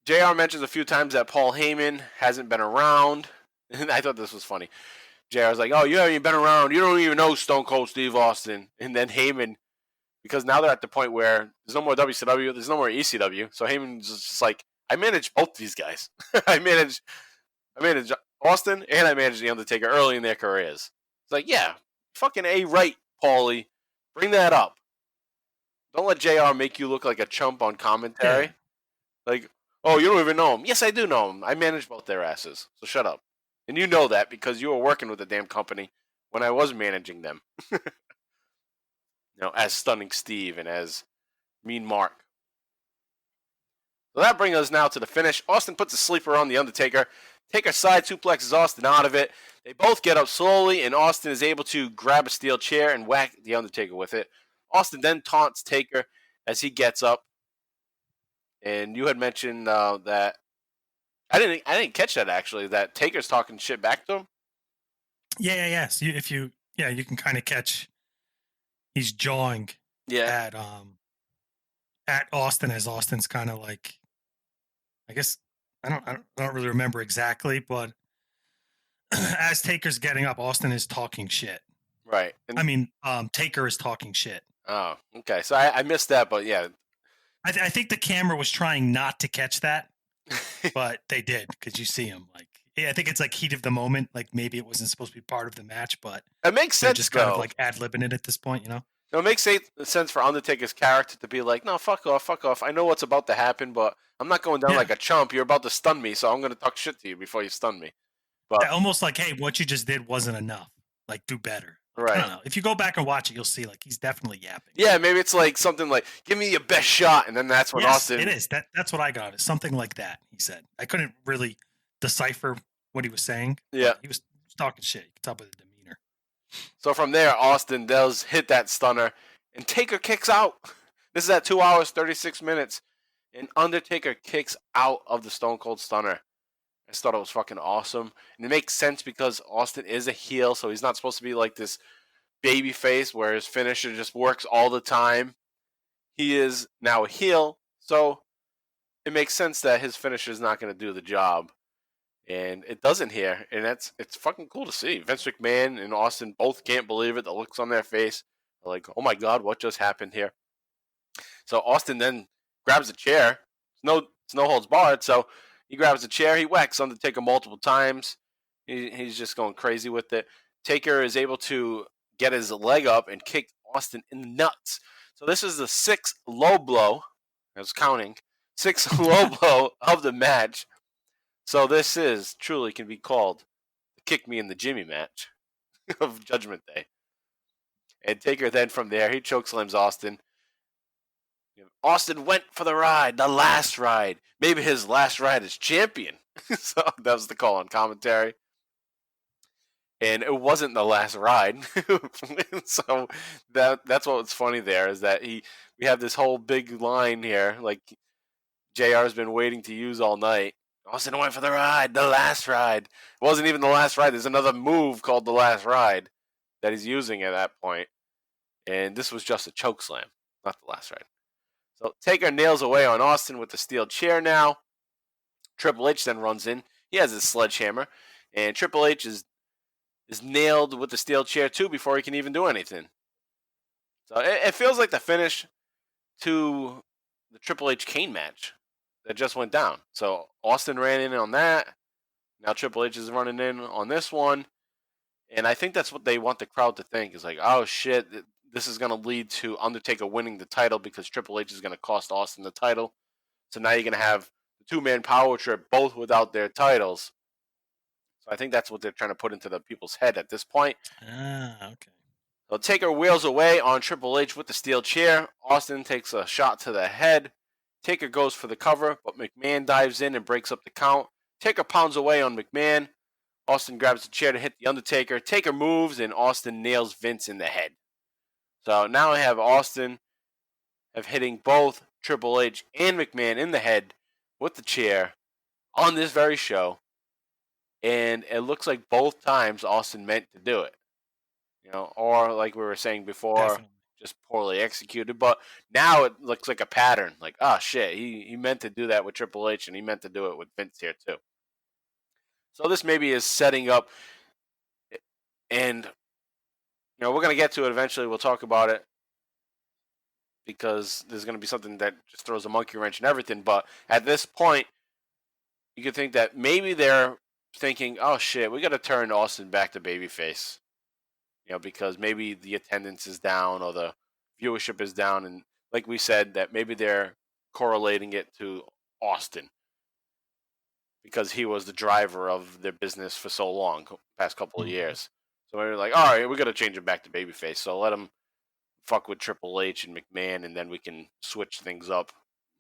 JR mentions a few times that Paul Heyman hasn't been around. And I thought this was funny. JR was like, oh, you haven't even been around. You don't even know Stone Cold Steve Austin. And then Heyman, because now they're at the point where there's no more WCW, there's no more ECW. So Heyman's just like, I manage both these guys. I manage Austin and I manage The Undertaker early in their careers. It's like, yeah, fucking A right, Paulie. Bring that up. Don't let JR make you look like a chump on commentary. Yeah. Like, oh, you don't even know him. Yes, I do know him. I manage both their asses. So shut up. And you know that because you were working with the damn company when I was managing them. You know, as Stunning Steve and as Mean Mark. So that brings us now to the finish. Austin puts a sleeper on The Undertaker. Taker side suplexes Austin out of it. They both get up slowly, and Austin is able to grab a steel chair and whack The Undertaker with it. Austin then taunts Taker as he gets up. And you had mentioned that I didn't catch that actually. That Taker's talking shit back to him. Yeah. So you can kind of catch. He's jawing. Yeah. At Austin as Austin's kind of like, I guess I don't really remember exactly, but as Taker's getting up, Austin is talking shit. Right. And Taker is talking shit. Oh, okay. So I missed that, but yeah. I think the camera was trying not to catch that, but they did because you see him. Like, I think it's like heat of the moment. Like maybe it wasn't supposed to be part of the match, but it makes sense. Just kind of like ad-libbing it at this point, you know. It makes sense for Undertaker's character to be like, no, fuck off. I know what's about to happen, but I'm not going down like a chump. You're about to stun me, so I'm going to talk shit to you before you stun me. But almost like, hey, what you just did wasn't enough. Like, do better. Right. I don't know. If you go back and watch it, you'll see like he's definitely yapping. Yeah, maybe it's like something like, give me your best shot, and then that's when Austin. It is. That's what I got. It's something like that, he said. I couldn't really decipher what he was saying. Yeah. He was talking shit. You could tell by the demeanor. So from there, Austin does hit that stunner, and Taker kicks out. This is at 2 hours, 36 minutes, and Undertaker kicks out of the Stone Cold Stunner. I just thought it was fucking awesome. And it makes sense because Austin is a heel, so he's not supposed to be like this baby face where his finisher just works all the time. He is now a heel, so it makes sense that his finisher is not going to do the job. And it doesn't here, and it's fucking cool to see. Vince McMahon and Austin both can't believe it. The looks on their face are like, oh my God, what just happened here? So Austin then grabs a chair. It's no holds barred, so he grabs a chair. He whacks Undertaker multiple times. He's just going crazy with it. Taker is able to get his leg up and kick Austin in the nuts. So this is the sixth low blow. I was counting. Sixth low blow of the match. So this is truly can be called the Kick Me in the Jimmy match of Judgment Day. And Taker then from there, he chokeslams Austin. Austin went for the ride, the last ride. Maybe his last ride as champion. So that was the call on commentary. And it wasn't the last ride. So that's what's funny there is that we have this whole big line here, like JR's been waiting to use all night Austin went for the ride, the last ride. It wasn't even the last ride. There's another move called the last ride that he's using at that point. And this was just a choke slam, not the last ride. So Taker nails away on Austin with the steel chair now. Triple H then runs in. He has his sledgehammer. And Triple H is nailed with the steel chair too before he can even do anything. So it feels like the finish to the Triple H Kane match that just went down. So Austin ran in on that. Now Triple H is running in on this one. And I think that's what they want the crowd to think is like, oh shit, this is going to lead to Undertaker winning the title because Triple H is going to cost Austin the title. So now you're going to have the two-man power trip both without their titles. So I think that's what they're trying to put into the people's head at this point. Okay. So Taker wheels away on Triple H with the steel chair. Austin takes a shot to the head. Taker goes for the cover, but McMahon dives in and breaks up the count. Taker pounds away on McMahon. Austin grabs the chair to hit the Undertaker. Taker moves, and Austin nails Vince in the head. So now I have Austin hitting both Triple H and McMahon in the head with the chair on this very show. And it looks like both times Austin meant to do it. You know, or like we were saying before, Definitely. just poorly executed. But now it looks like a pattern. Like, oh shit, he meant to do that with Triple H, and he meant to do it with Vince here too. So this maybe is setting up, and you know we're gonna get to it eventually. We'll talk about it because there's gonna be something that just throws a monkey wrench in everything. But at this point, you could think that maybe they're thinking, oh shit, we got to turn Austin back to babyface. You know, because maybe the attendance is down or the viewership is down. And like we said, that maybe they're correlating it to Austin because he was the driver of their business for so long, past couple of years. So they're like, all right, we got to change him back to babyface. So let him fuck with Triple H and McMahon, and then we can switch things up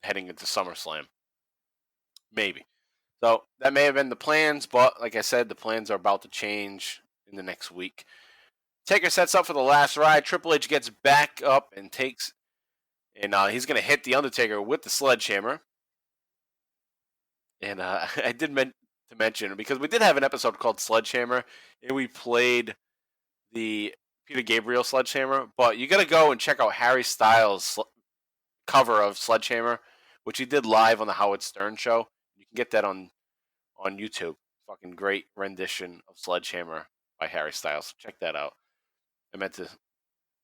heading into SummerSlam. Maybe. So that may have been the plans, but like I said, the plans are about to change in the next week. Taker sets up for the last ride. Triple H gets back up and takes, and he's going to hit the Undertaker with the sledgehammer. And I did meant to mention, because we did have an episode called Sledgehammer, and we played the Peter Gabriel Sledgehammer, but you got to go and check out Harry Styles' cover of Sledgehammer, which he did live on the Howard Stern show. You can get that on YouTube. Fucking great rendition of Sledgehammer by Harry Styles. Check that out. I meant to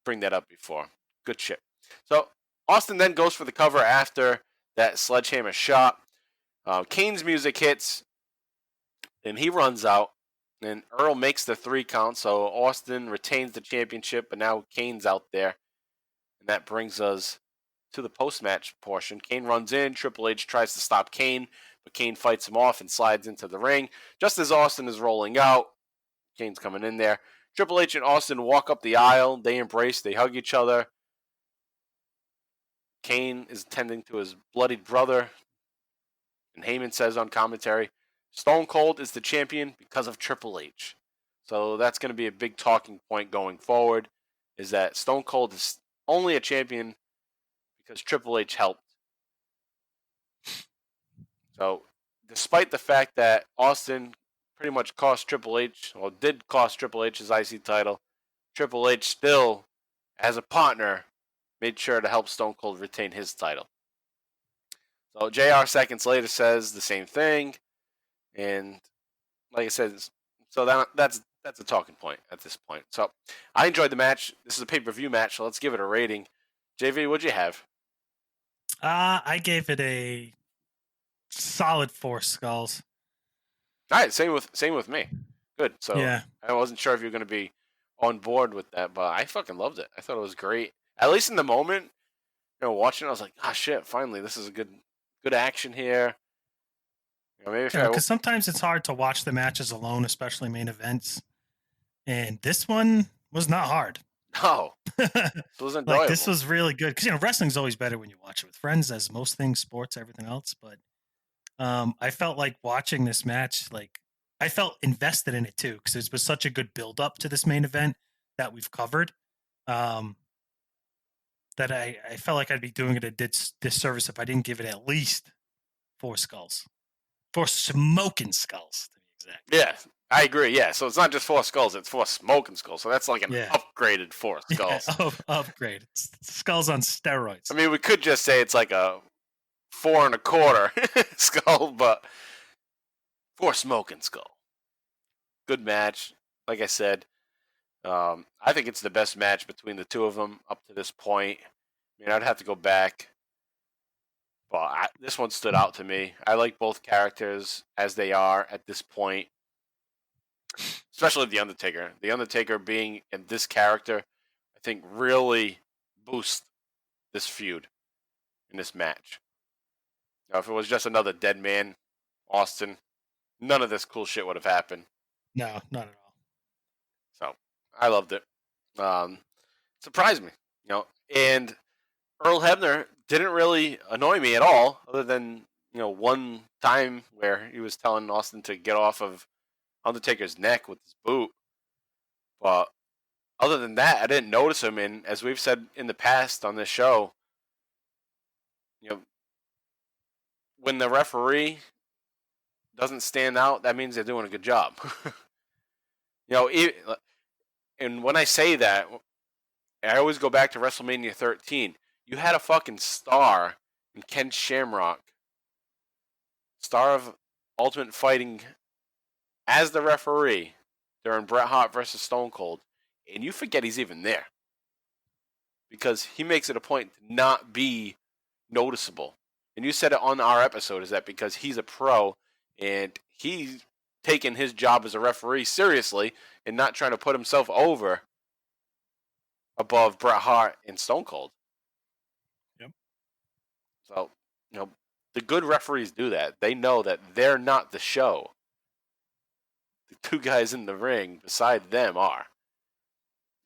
bring that up before. Good shit. So Austin then goes for the cover after that sledgehammer shot. Kane's music hits, and he runs out. And Earl makes the 3 count, so Austin retains the championship, but now Kane's out there. And that brings us to the post-match portion. Kane runs in. Triple H tries to stop Kane, but Kane fights him off and slides into the ring. Just as Austin is rolling out, Kane's coming in there. Triple H and Austin walk up the aisle. They embrace. They hug each other. Kane is tending to his bloodied brother. And Heyman says on commentary, Stone Cold is the champion because of Triple H. So that's going to be a big talking point going forward, is that Stone Cold is only a champion because Triple H helped. So despite the fact that Austin pretty much cost Triple H, or did cost Triple H his IC title, Triple H still, as a partner, made sure to help Stone Cold retain his title. So JR seconds later says the same thing, and like I said, so that's a talking point at this point. So I enjoyed the match. This is a pay-per-view match, so let's give it a rating. JV, what'd you have? I gave it a solid 4 skulls. All right, same with me. Good. So yeah. I wasn't sure if you were going to be on board with that, but I fucking loved it. I thought it was great. At least in the moment, you know, watching it, I was like, ah, shit, finally, this is a good action here. You know, maybe because sometimes it's hard to watch the matches alone, especially main events. And this one was not hard. No, it was enjoyable. Like, this was really good because, you know, wrestling's always better when you watch it with friends, as most things, sports, everything else. But I felt like watching this match, like I felt invested in it too, because it was such a good build up to this main event that we've covered. That I felt like I'd be doing it a disservice if I didn't give it at least 4 skulls. 4 smoking skulls, to be exact. Yeah, I agree. Yeah, so it's not just 4 skulls; it's 4 smoking skulls. So that's like an upgraded 4 skulls. Yeah, upgrade. It's skulls on steroids. I mean, we could just say it's like a 4 1/4 skull, but 4 smoking skull. Good match, like I said. I think it's the best match between the two of them up to this point. I mean, I'd have to go back, but this one stood out to me. I like both characters as they are at this point, especially the Undertaker. The Undertaker being in this character, I think, really boosts this feud in this match. Now, if it was just another Deadman, Austin, none of this cool shit would have happened. No, not at all. So I loved it. Surprised me, and Earl Hebner didn't really annoy me at all, other than one time where he was telling Austin to get off of Undertaker's neck with his boot. But other than that, I didn't notice him. And as we've said in the past on this show, when the referee doesn't stand out, that means they're doing a good job. And when I say that, I always go back to WrestleMania 13. You had a fucking star in Ken Shamrock, star of Ultimate Fighting, as the referee during Bret Hart versus Stone Cold, and you forget he's even there because he makes it a point to not be noticeable. And you said it on our episode, is that because he's a pro and he's taking his job as a referee seriously and not trying to put himself over above Bret Hart and Stone Cold. Yep. So, the good referees do that. They know that they're not the show. The two guys in the ring beside them are.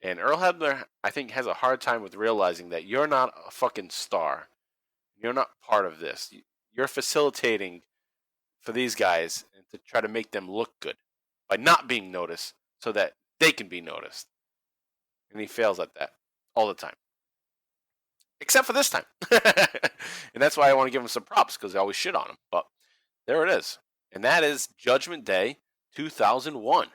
And Earl Hebner, I think, has a hard time with realizing that you're not a fucking star. You're not part of this. You're facilitating for these guys and to try to make them look good by not being noticed so that they can be noticed. And he fails at that all the time. Except for this time. And that's why I want to give him some props, because I always shit on him. But there it is. And that is Judgment Day 2001.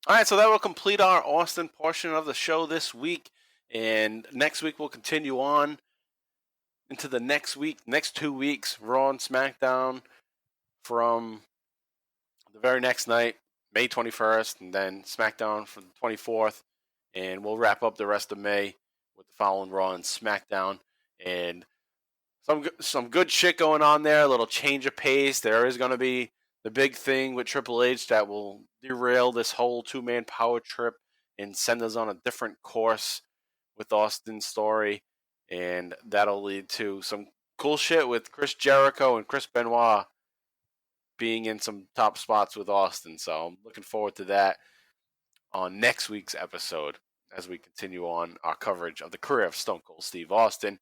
All right, so that will complete our Austin portion of the show this week. And next week we'll continue on into the next 2 weeks, Raw and SmackDown from the very next night, May 21st, and then SmackDown for the 24th. And we'll wrap up the rest of May with the following Raw and SmackDown. And some good shit going on there, a little change of pace. There is going to be the big thing with Triple H that will derail this whole two-man power trip and send us on a different course with Austin's story. And that'll lead to some cool shit with Chris Jericho and Chris Benoit being in some top spots with Austin. So I'm looking forward to that on next week's episode as we continue on our coverage of the career of Stone Cold Steve Austin.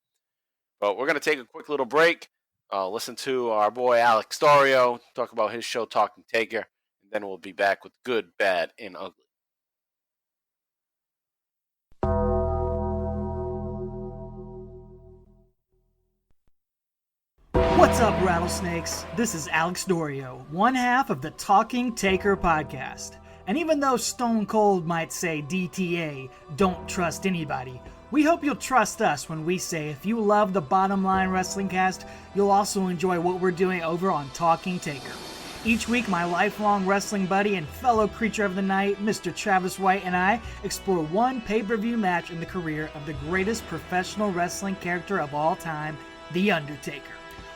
But we're going to take a quick little break, listen to our boy Alex Storio talk about his show Talking Taker, and then we'll be back with Good, Bad, and Ugly. What's up, rattlesnakes? This is Alex Dorio, one half of the Talking Taker podcast. And even though Stone Cold might say DTA, don't trust anybody, we hope you'll trust us when we say if you love the Bottom Line Wrestling Cast, you'll also enjoy what we're doing over on Talking Taker. Each week, my lifelong wrestling buddy and fellow creature of the night, Mr. Travis White, and I explore one pay-per-view match in the career of the greatest professional wrestling character of all time, The Undertaker.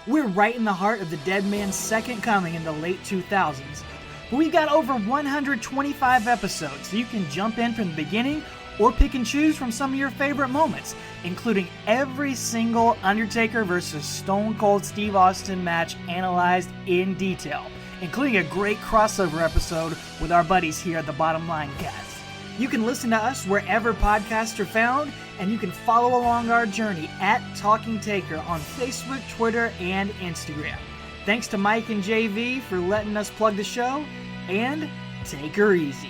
We're right in the heart of the Deadman's second coming in the late 2000s. But we've got over 125 episodes, so you can jump in from the beginning or pick and choose from some of your favorite moments, including every single Undertaker versus Stone Cold Steve Austin match analyzed in detail, including a great crossover episode with our buddies here at the Bottom Line Cast. You can listen to us wherever podcasts are found, and you can follow along our journey at Talking Taker on Facebook, Twitter, and Instagram. Thanks to Mike and JV for letting us plug the show, and take her easy.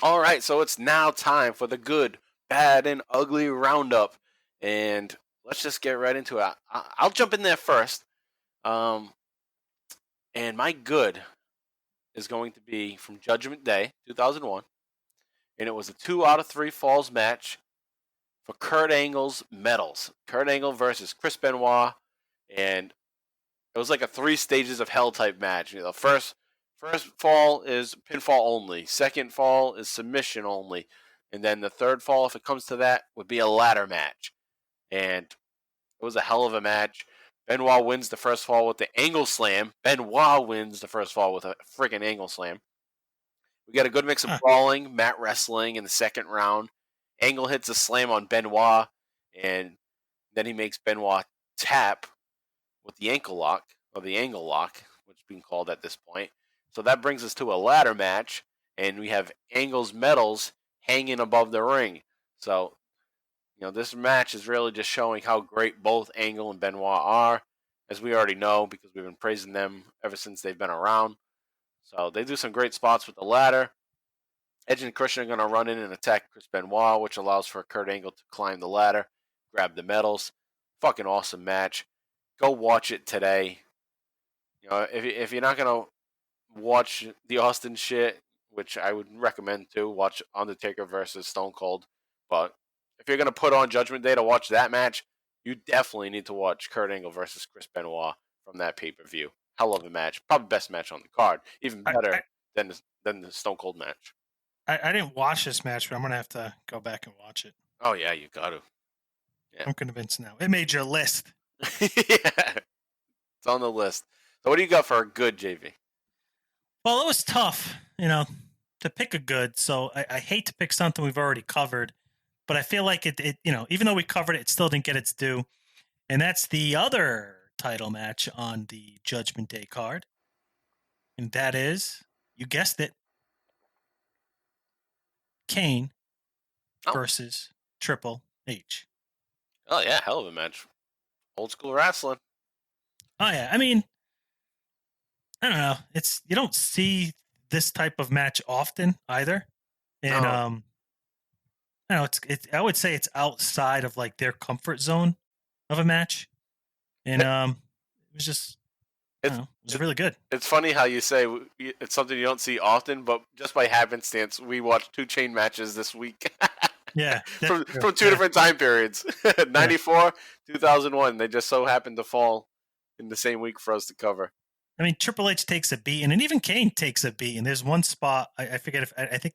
All right, so it's now time for the good, bad, and ugly roundup, and let's just get right into it. I'll jump in there first. And my good is going to be from Judgment Day 2001, and it was a 2 out of 3 falls match for Kurt Angle's medals. Kurt Angle versus Chris Benoit, and it was like a 3 stages of hell type match. You know, first fall is pinfall only. Second fall is submission only. And then the third fall, if it comes to that, would be a ladder match. And it was a hell of a match. Benoit wins the first fall with the Angle Slam. Benoit wins the first fall with a freaking Angle Slam. We got a good mix of brawling, mat wrestling in the second round. Angle hits a slam on Benoit, and then he makes Benoit tap with the ankle lock, or the angle lock, which is being called at this point. So that brings us to a ladder match, and we have Angle's medals hanging above the ring. So, you know, this match is really just showing how great both Angle and Benoit are, as we already know, because we've been praising them ever since they've been around. So they do some great spots with the ladder. Edge and Christian are going to run in and attack Chris Benoit, which allows for Kurt Angle to climb the ladder, grab the medals. Fucking awesome match. Go watch it today. You know, if you're not going to watch the Austin shit, which I would recommend to, watch Undertaker versus Stone Cold. But if you're going to put on Judgment Day to watch that match, you definitely need to watch Kurt Angle versus Chris Benoit from that pay-per-view. Hell of a match. Probably best match on the card. Even better than the Stone Cold match. I didn't watch this match, but I'm going to have to go back and watch it. Oh, yeah, you got to. Yeah. I'm convinced now. It made your list. Yeah. It's on the list. So what do you got for a good, JV? Well, it was tough, to pick a good. So I hate to pick something we've already covered, but I feel like it, even though we covered it, it still didn't get its due. And that's the other title match on the Judgment Day card. And that is, you guessed it, Kane versus Triple H. Oh, yeah, hell of a match. Old school wrestling. Oh, yeah. I mean, I don't know. You don't see this type of match often either. And, I would say it's outside of like their comfort zone of a match. And, it was just, it was really good. It's funny how you say it's something you don't see often, but just by happenstance, we watched 2 chain matches this week. Yeah. from 2 different time periods. 94, 2001. They just so happened to fall in the same week for us to cover. I mean, Triple H takes a beating, and even Kane takes a beating. There's one spot, I forget if, I think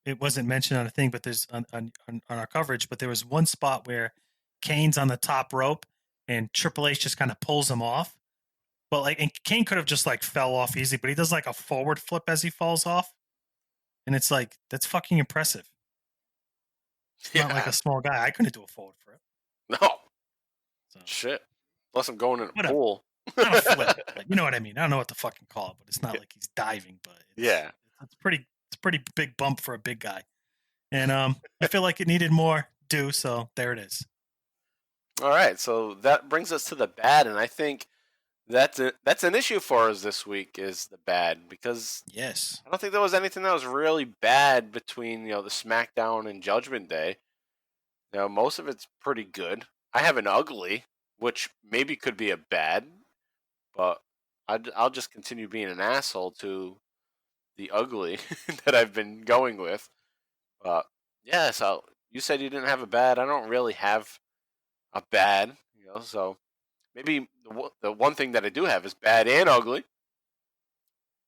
it wasn't mentioned on a thing, but there's on our coverage, but there was one spot where Kane's on the top rope, and Triple H just kind of pulls him off. But and Kane could have just fell off easy, but he does a forward flip as he falls off. And it's that's fucking impressive. Yeah. Not like a small guy. I couldn't do a forward flip. No. So. Shit. Plus I'm going in a pool. Not a flip. You know what I mean? I don't know what to fucking call it, but it's not like he's diving, but it's a pretty big bump for a big guy. And I feel like it needed more due, so there it is. All right, so that brings us to the bad, and I think that's an issue for us this week is the bad, because yes, I don't think there was anything that was really bad between the SmackDown and Judgment Day. Most of it's pretty good. I have an ugly, which maybe could be a bad, but I'll just continue being an asshole to the ugly that I've been going with. But yeah, so you said you didn't have a bad. I don't really have a bad, so maybe the one thing that I do have is bad and ugly.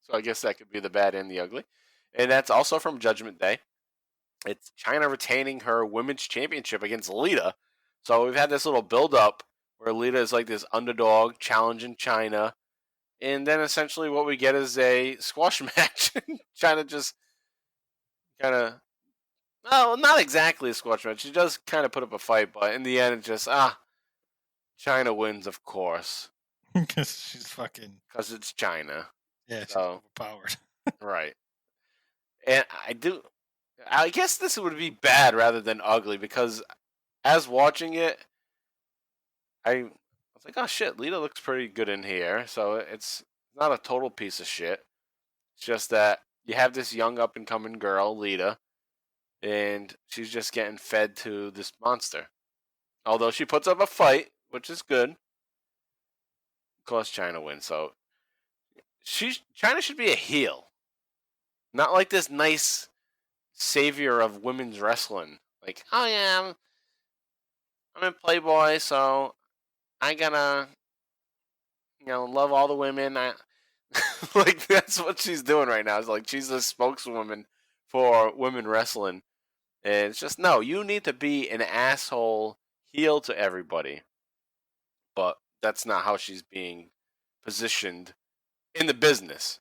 So I guess that could be the bad and the ugly. And that's also from Judgment Day. It's Chyna retaining her women's championship against Lita. So we've had this little build-up where Lita is like this underdog challenging Chyna. And then essentially what we get is a squash match. Chyna just kind of... No, not exactly a squash match. She does kind of put up a fight, but in the end it's just, Chyna wins, of course. Because she's fucking... Because it's Chyna. Yeah, she's overpowered. Right. And I guess this would be bad rather than ugly, because as watching it, I was like, oh shit, Lita looks pretty good in here. So it's not a total piece of shit. It's just that you have this young up-and-coming girl, Lita, and she's just getting fed to this monster. Although she puts up a fight, which is good. Of course, China wins, so China should be a heel. Not like this nice savior of women's wrestling. Like, oh yeah, I'm in Playboy, so I gotta, love all the women. Like, that's what she's doing right now. It's like she's a spokeswoman for women wrestling. And it's just, no, you need to be an asshole heel to everybody. But that's not how she's being positioned in the business,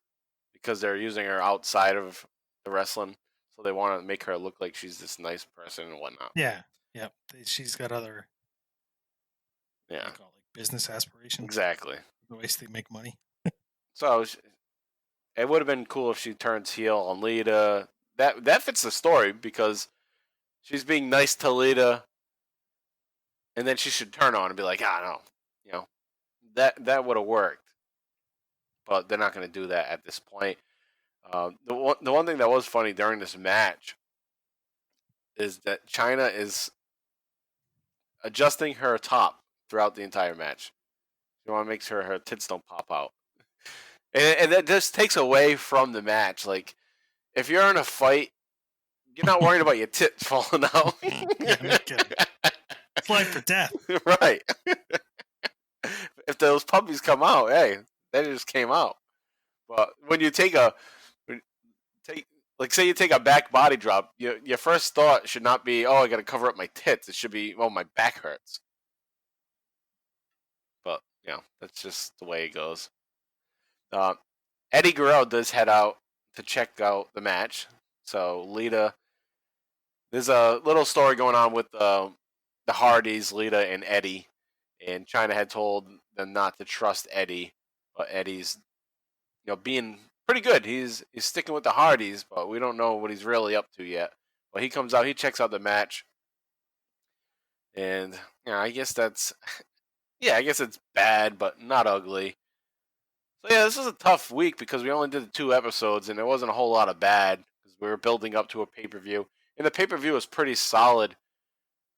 because they're using her outside of the wrestling. So they want to make her look like she's this nice person and whatnot. Yeah. Yep. She's got other Yeah. business aspirations. Exactly. The ways they make money. So it would have been cool if she turns heel on Lita. That fits the story, because she's being nice to Lita, and then she should turn on and be like, no. That would have worked. But they're not going to do that at this point. The one thing that was funny during this match is that China is adjusting her top throughout the entire match. She want to make sure her tits don't pop out. And that just takes away from the match. Like, if you're in a fight, you're not worried about your tits falling out. Yeah, no kidding. It's life or death. Right. If those puppies come out, hey, they just came out. But when you say you take a back body drop, your first thought should not be, I got to cover up my tits. It should be, my back hurts. But, that's just the way it goes. Eddie Guerrero does head out to check out the match. So Lita, there's a little story going on with the Hardys, Lita and Eddie, and China had told them not to trust Eddie, but Eddie's, being pretty good. He's sticking with the Hardys, but we don't know what he's really up to yet. But he comes out, he checks out the match, and I guess that's, I guess it's bad, but not ugly. So this was a tough week because we only did 2 episodes, and there wasn't a whole lot of bad because we were building up to a pay-per-view, and the pay-per-view was pretty solid.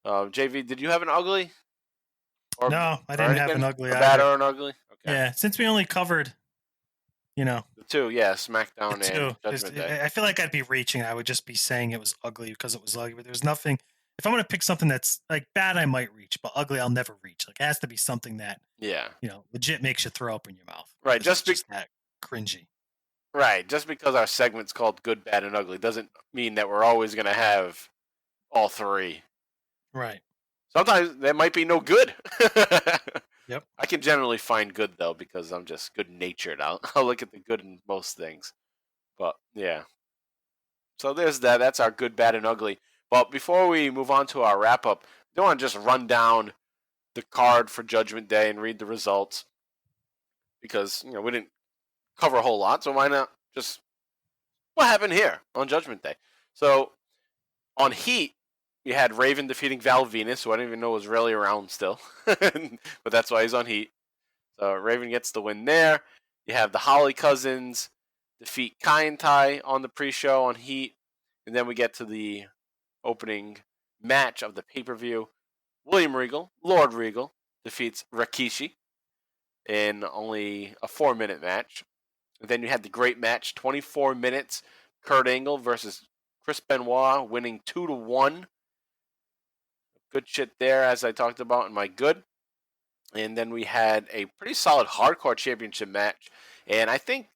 JV, did you have an ugly? No, I didn't have an ugly. A bad or an ugly? Okay. Yeah, since we only covered, the 2, SmackDown and Judgment Day. I feel like I'd be reaching. I would just be saying it was ugly because it was ugly. But there's nothing. If I'm going to pick something that's like bad, I might reach, but ugly, I'll never reach. Like, it has to be something that, legit makes you throw up in your mouth. Right, just that cringy. Right, just because our segment's called Good, Bad, and Ugly doesn't mean that we're always going to have all 3. Right. Sometimes there might be no good. Yep. I can generally find good, though, because I'm just good-natured. I'll look at the good in most things. But, yeah. So there's that. That's our Good, Bad, and Ugly. But before we move on to our wrap-up, I don't want to just run down the card for Judgment Day and read the results. Because, we didn't cover a whole lot, so why not just what happened here on Judgment Day? So, on Heat, you had Raven defeating Val Venus, who I didn't even know was really around still. But that's why he's on Heat. So Raven gets the win there. You have the Holly Cousins defeat Kai and Tai on the pre-show on Heat. And then we get to the opening match of the pay-per-view. William Regal, Lord Regal, defeats Rikishi in only a 4-minute match. And then you had the great match, 24 minutes, Kurt Angle versus Chris Benoit, winning 2-1. Good shit there, as I talked about in my good. And then we had a pretty solid hardcore championship match. And I think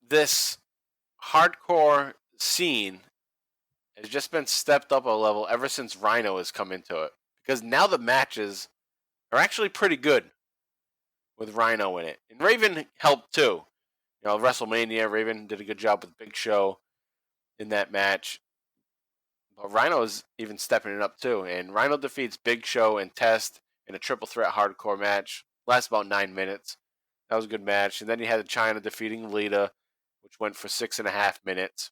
this hardcore scene has just been stepped up a level ever since Rhino has come into it. Because now the matches are actually pretty good with Rhino in it. And Raven helped too. WrestleMania, Raven did a good job with Big Show in that match. But Rhino is even stepping it up too. And Rhino defeats Big Show and Test in a triple threat hardcore match. Lasts about 9 minutes. That was a good match. And then you had China defeating Lita, which went for 6.5 minutes.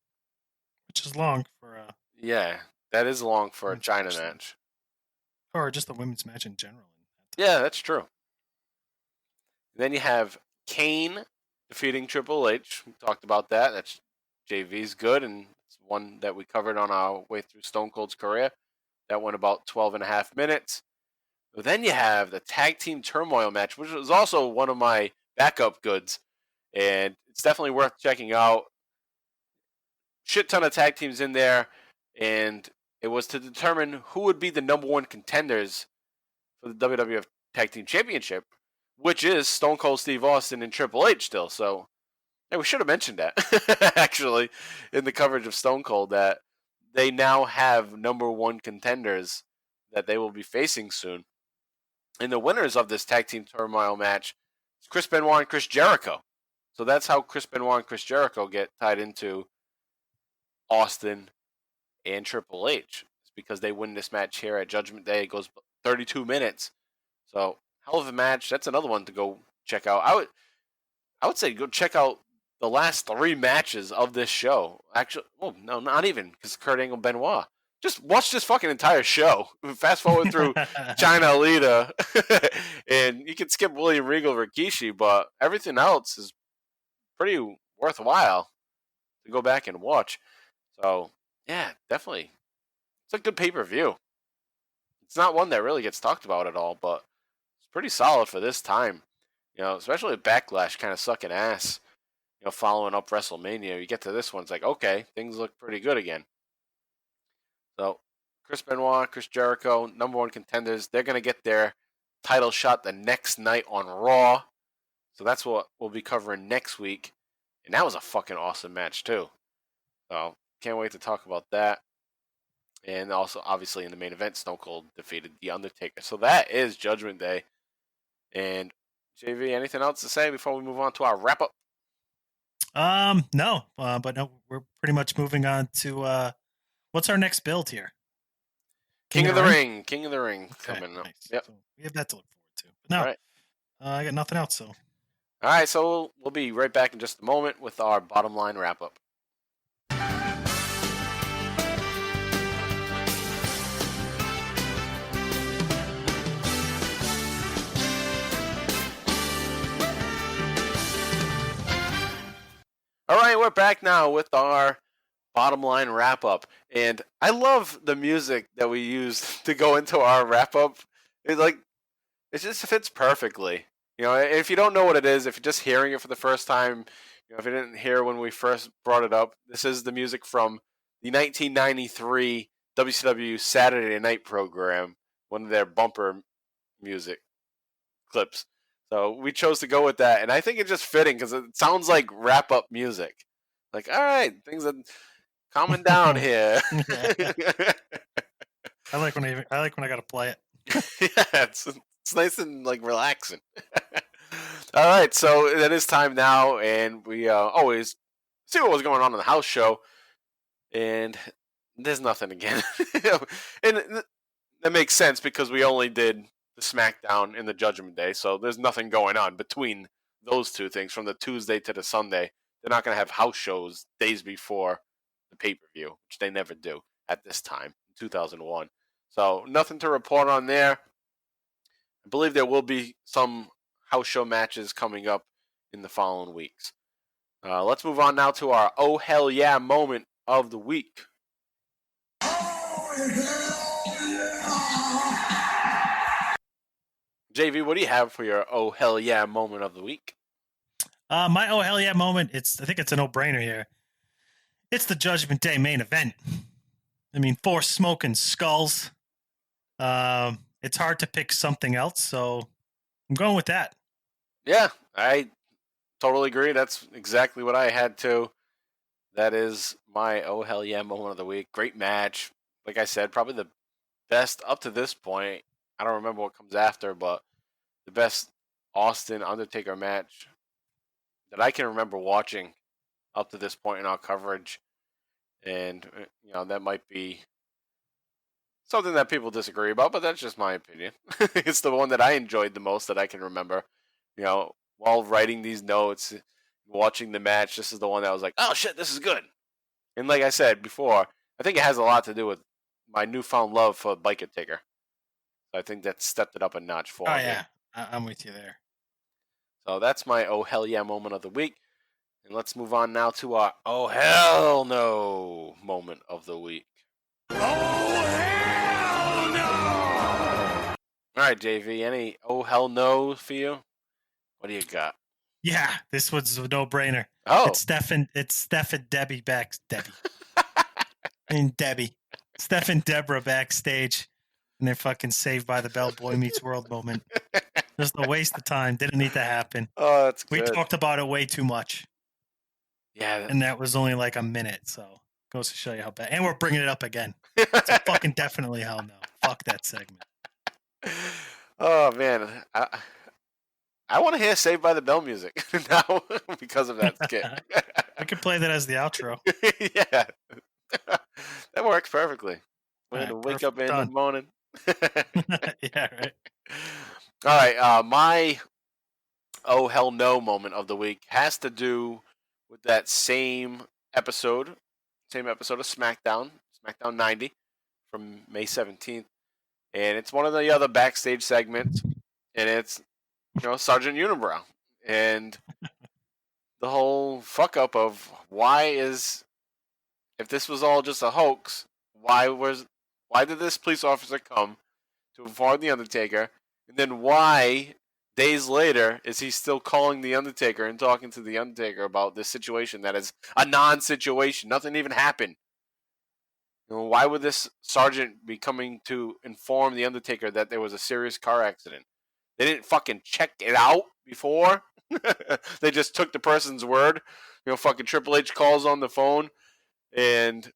Which is long for a... Yeah, that is long for a China match. Or just a women's match in general. Yeah, that's true. And then you have Kane defeating Triple H. We talked about that. That's JV's good, and it's one that we covered on our way through Stone Cold's career. That went about 12 and a half minutes. But then you have the Tag Team Turmoil match, which was also one of my backup goods, and it's definitely worth checking out. Shit ton of tag teams in there, and it was to determine who would be the number one contenders for the WWF Tag Team Championship, which is Stone Cold Steve Austin and Triple H still. So, hey, we should have mentioned that, actually, in the coverage of Stone Cold, that they now have number one contenders that they will be facing soon. And the winners of this Tag Team Turmoil match is Chris Benoit and Chris Jericho. So that's how Chris Benoit and Chris Jericho get tied into Austin and Triple H. It's because they win this match here at Judgment Day. It goes 32 minutes. So, hell of a match. That's another one to go check out. I would say go check out the last 3 matches of this show. Actually, oh, no, not even, because Kurt Angle, Benoit. Just watch this fucking entire show. Fast forward through China Alita, and you can skip William Regal, Rikishi, but everything else is pretty worthwhile to go back and watch. So, yeah, definitely. It's a good pay-per-view. It's not one that really gets talked about at all, but it's pretty solid for this time. You know, especially with Backlash kind of sucking ass, you know, following up WrestleMania. You get to this one, it's like, okay, things look pretty good again. So, Chris Benoit, Chris Jericho, number one contenders. They're going to get their title shot the next night on Raw. So that's what we'll be covering next week. And that was a fucking awesome match, too. So, can't wait to talk about that. And also, obviously, in the main event, Stone Cold defeated The Undertaker. So that is Judgment Day. And, JV, anything else to say before we move on to our wrap-up? No, but no, we're pretty much moving on to... what's our next build here? King of the Ring. King of the Ring coming up. Nice. Yep. So we have that to look forward to. But no, right. I got nothing else. So. All right, so we'll be right back in just a moment with our bottom line wrap up. All right, we're back now with our bottom line wrap up, and I love the music that we use to go into our wrap up. It just fits perfectly. You know, if you don't know what it is, if you're just hearing it for the first time, you know, if you didn't hear when we first brought it up, this is the music from the 1993 WCW Saturday Night program, one of their bumper music clips. So we chose to go with that, and I think it's just fitting because it sounds like wrap up music. Like, all right, things are calming down here. I like when I got to play it. Yeah, it's nice and like relaxing. All right, so it is time now, and we always see what was going on in the house show, and there's nothing again. And that makes sense because we only did the Smackdown and the Judgment Day, so there's nothing going on between those two things from the Tuesday to the Sunday. They're not going to have house shows days before the pay-per-view, which they never do at this time, in 2001. So nothing to report on there. I believe there will be some house show matches coming up in the following weeks. Let's move on now to our Oh Hell Yeah moment of the week. JV, what do you have for your Oh Hell Yeah moment of the week? My Oh Hell Yeah moment, I think it's a no-brainer here. It's the Judgment Day main event. I mean, 4 smoking skulls. It's hard to pick something else, so I'm going with that. Yeah, I totally agree. That's exactly what I had too. That is my Oh Hell Yeah moment of the week. Great match. Like I said, probably the best up to this point. I don't remember what comes after, but the best Austin Undertaker match that I can remember watching up to this point in our coverage. And, you know, that might be something that people disagree about, but that's just my opinion. It's the one that I enjoyed the most that I can remember. You know, while writing these notes, watching the match, this is the one that I was like, oh shit, this is good. And like I said before, I think it has a lot to do with my newfound love for Biker Taker. So I think that stepped it up a notch for me. Oh, yeah. I'm with you there. So that's my Oh Hell Yeah moment of the week. And let's move on now to our oh hell no moment of the week. Oh, hell no! All right, JV, any oh hell no for you? What do you got? Yeah, this was a no-brainer. Oh. It's Steph and Debbie Debbie. Steph and Deborah backstage and they're fucking Saved by the Bell Boy Meets World moment. Just a waste of time. Didn't need to happen. Oh, that's good. We talked about it way too much. Yeah. And that was only like a minute, so goes to show you how bad. And we're bringing it up again. So fucking definitely hell no. Fuck that segment. Oh, man. I want to hear Saved by the Bell music now because of that skit. I could play that as the outro. Yeah. That works perfectly. We're All going right, to wake up in done. the morning. Yeah, right. All right. My oh hell no moment of the week has to do with that same episode of SmackDown 90 from May 17th. And it's one of the other backstage segments. And it's, Sergeant Unibrow. And the whole fuck up of if this was all just a hoax, why did this police officer come to inform the Undertaker? And then why, days later, is he still calling the Undertaker and talking to the Undertaker about this situation that is a non-situation? Nothing even happened. Why would this sergeant be coming to inform the Undertaker that there was a serious car accident? They didn't fucking check it out before. They just took the person's word. Fucking Triple H calls on the phone and,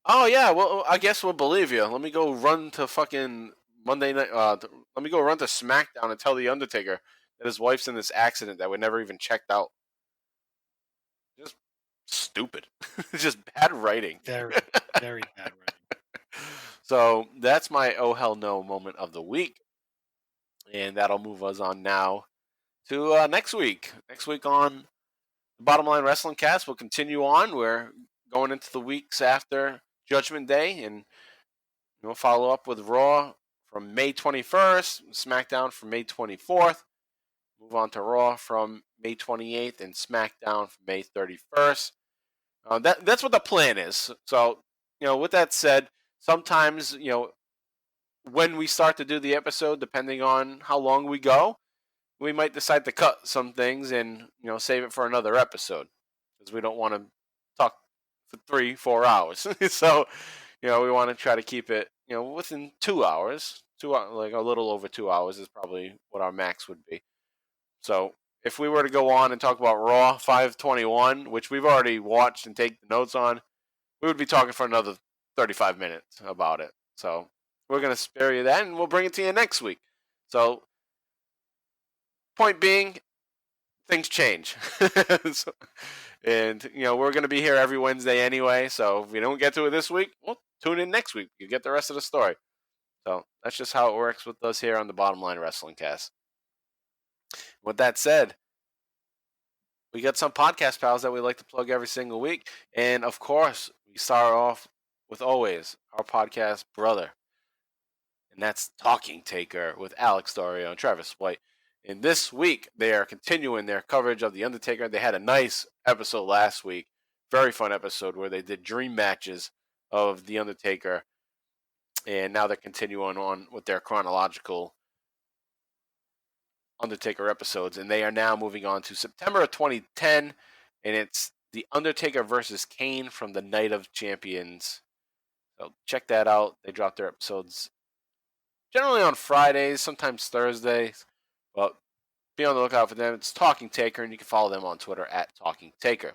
oh yeah, well, I guess we'll believe you. Let me go run to fucking Monday night. Let me go run to SmackDown and tell the Undertaker that his wife's in this accident that we never even checked out. Just stupid. Just bad writing. Very, very bad writing. So that's my oh hell no moment of the week. And that'll move us on now to next week. Next week on the Bottom Line Wrestling Cast, we'll continue on. We're going into the weeks after Judgment Day, and we'll follow up with Raw from May 21st, SmackDown from May 24th. Move on to Raw from May 28th and SmackDown from May 31st. That's what the plan is. So, with that said, sometimes, when we start to do the episode, depending on how long we go, we might decide to cut some things and, save it for another episode because we don't want to talk for 3-4 hours. So, we want to try to keep it, within 2 hours. Like a little over 2 hours is probably what our max would be. So if we were to go on and talk about Raw 521, which we've already watched and take the notes on, we would be talking for another 35 minutes about it. So we're going to spare you that, and we'll bring it to you next week. So, point being, things change. And, we're going to be here every Wednesday anyway, so if we don't get to it this week, well, tune in next week. You get the rest of the story. So, that's just how it works with us here on the Bottom Line Wrestling Cast. With that said, we got some podcast pals that we like to plug every single week. And, of course, we start off with always our podcast brother. And that's Talking Taker with Alex Dorio and Travis White. And this week, they are continuing their coverage of The Undertaker. They had a nice episode last week. Very fun episode where they did dream matches of The Undertaker. And now they're continuing on with their chronological Undertaker episodes. And they are now moving on to September of 2010. And it's The Undertaker versus Kane from the Night of Champions. So check that out. They drop their episodes generally on Fridays, sometimes Thursdays. But be on the lookout for them. It's Talking Taker, and you can follow them on Twitter at Talking Taker.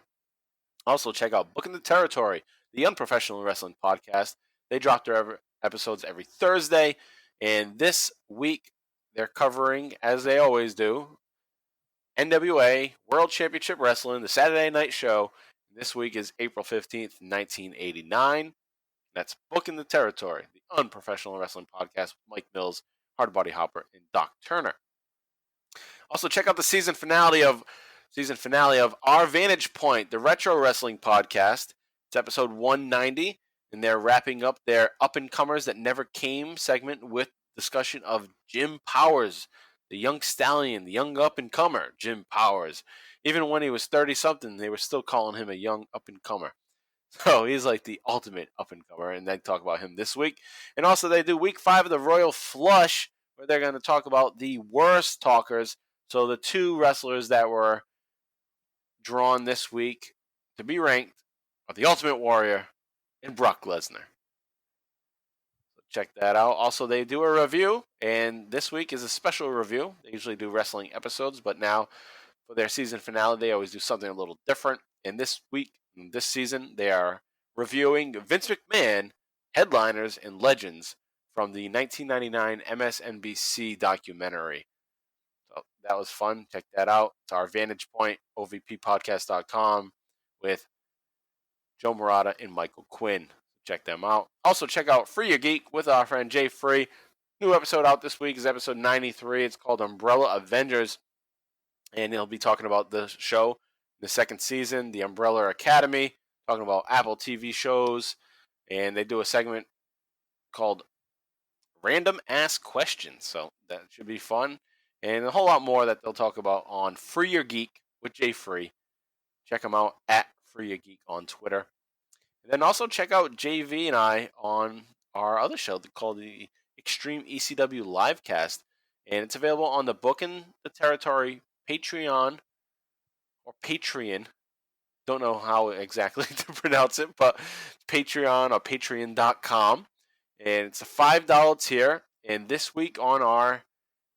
Also, check out Booking the Territory, the Unprofessional Wrestling Podcast. They drop their episodes every Thursday. And this week, they're covering, as they always do, NWA World Championship Wrestling, the Saturday Night Show. This week is April 15th, 1989. That's Booking the Territory, the Unprofessional Wrestling Podcast with Mike Mills, Hardbody Harper, and Doc Turner. Also, check out the season finale of Our Vantage Point, the Retro Wrestling Podcast. It's episode 190, and they're wrapping up their Up-and-Comers That Never Came segment with discussion of Jim Powers, the young stallion, the young up-and-comer, Jim Powers. Even when he was 30-something, they were still calling him a young up-and-comer. So he's like the ultimate up-and-comer, and they talk about him this week. And also they do week 5 of the Royal Flush, where they're going to talk about the worst talkers. So the 2 wrestlers that were drawn this week to be ranked are the Ultimate Warrior and Brock Lesnar. So check that out. Also, they do a review, and this week is a special review. They usually do wrestling episodes, but now for their season finale, they always do something a little different. And this week, this season, they are reviewing Vince McMahon, Headliners and Legends from the 1999 MSNBC documentary. So that was fun. Check that out. It's our Vantage Point, ovppodcast.com, with Joe Murata and Michael Quinn. Check them out. Also, check out Free Your Geek with our friend Jay Free. New episode out this week is episode 93. It's called Umbrella Avengers. And he'll be talking about the show, the second season, the Umbrella Academy, talking about Apple TV shows. And they do a segment called Random Ask Questions. So that should be fun. And a whole lot more that they'll talk about on Free Your Geek with Jay Free. Check them out at Free Your Geek on Twitter. And then also check out JV and I on our other show called the Extreme ECW Livecast. And it's available on the Booking the Territory Patreon or Patreon. Don't know how exactly to pronounce it, but Patreon or patreon.com. And it's a $5 tier. And this week on our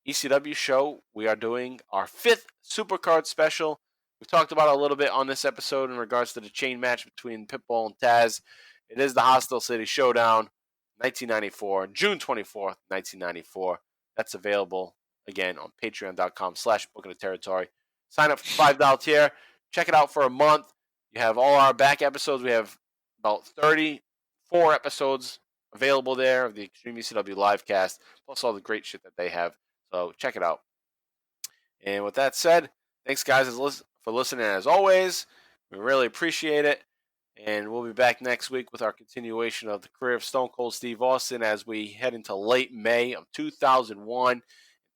ECW show, we are doing our 5th Supercard special. We talked about it a little bit on this episode in regards to the chain match between Pitbull and Taz. It is the Hostile City Showdown, 1994, June 24th, 1994. That's available, again, on patreon.com/booking the territory. Sign up for the $5 tier. Check it out for a month. You have all our back episodes. We have about 34 episodes available there of the Extreme ECW Livecast, plus all the great shit that they have. So check it out. And with that said, thanks, guys, for listening as always. We really appreciate it. And we'll be back next week with our continuation of the career of Stone Cold Steve Austin as we head into late May of 2001.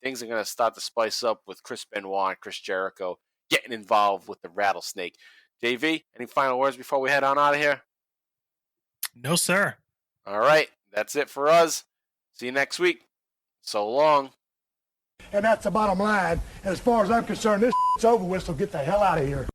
Things are going to start to spice up with Chris Benoit and Chris Jericho getting involved with the Rattlesnake. JV, any final words before we head on out of here? No, sir. All right. That's it for us. See you next week. So long. And that's the bottom line. As far as I'm concerned, this over with, so get the hell out of here.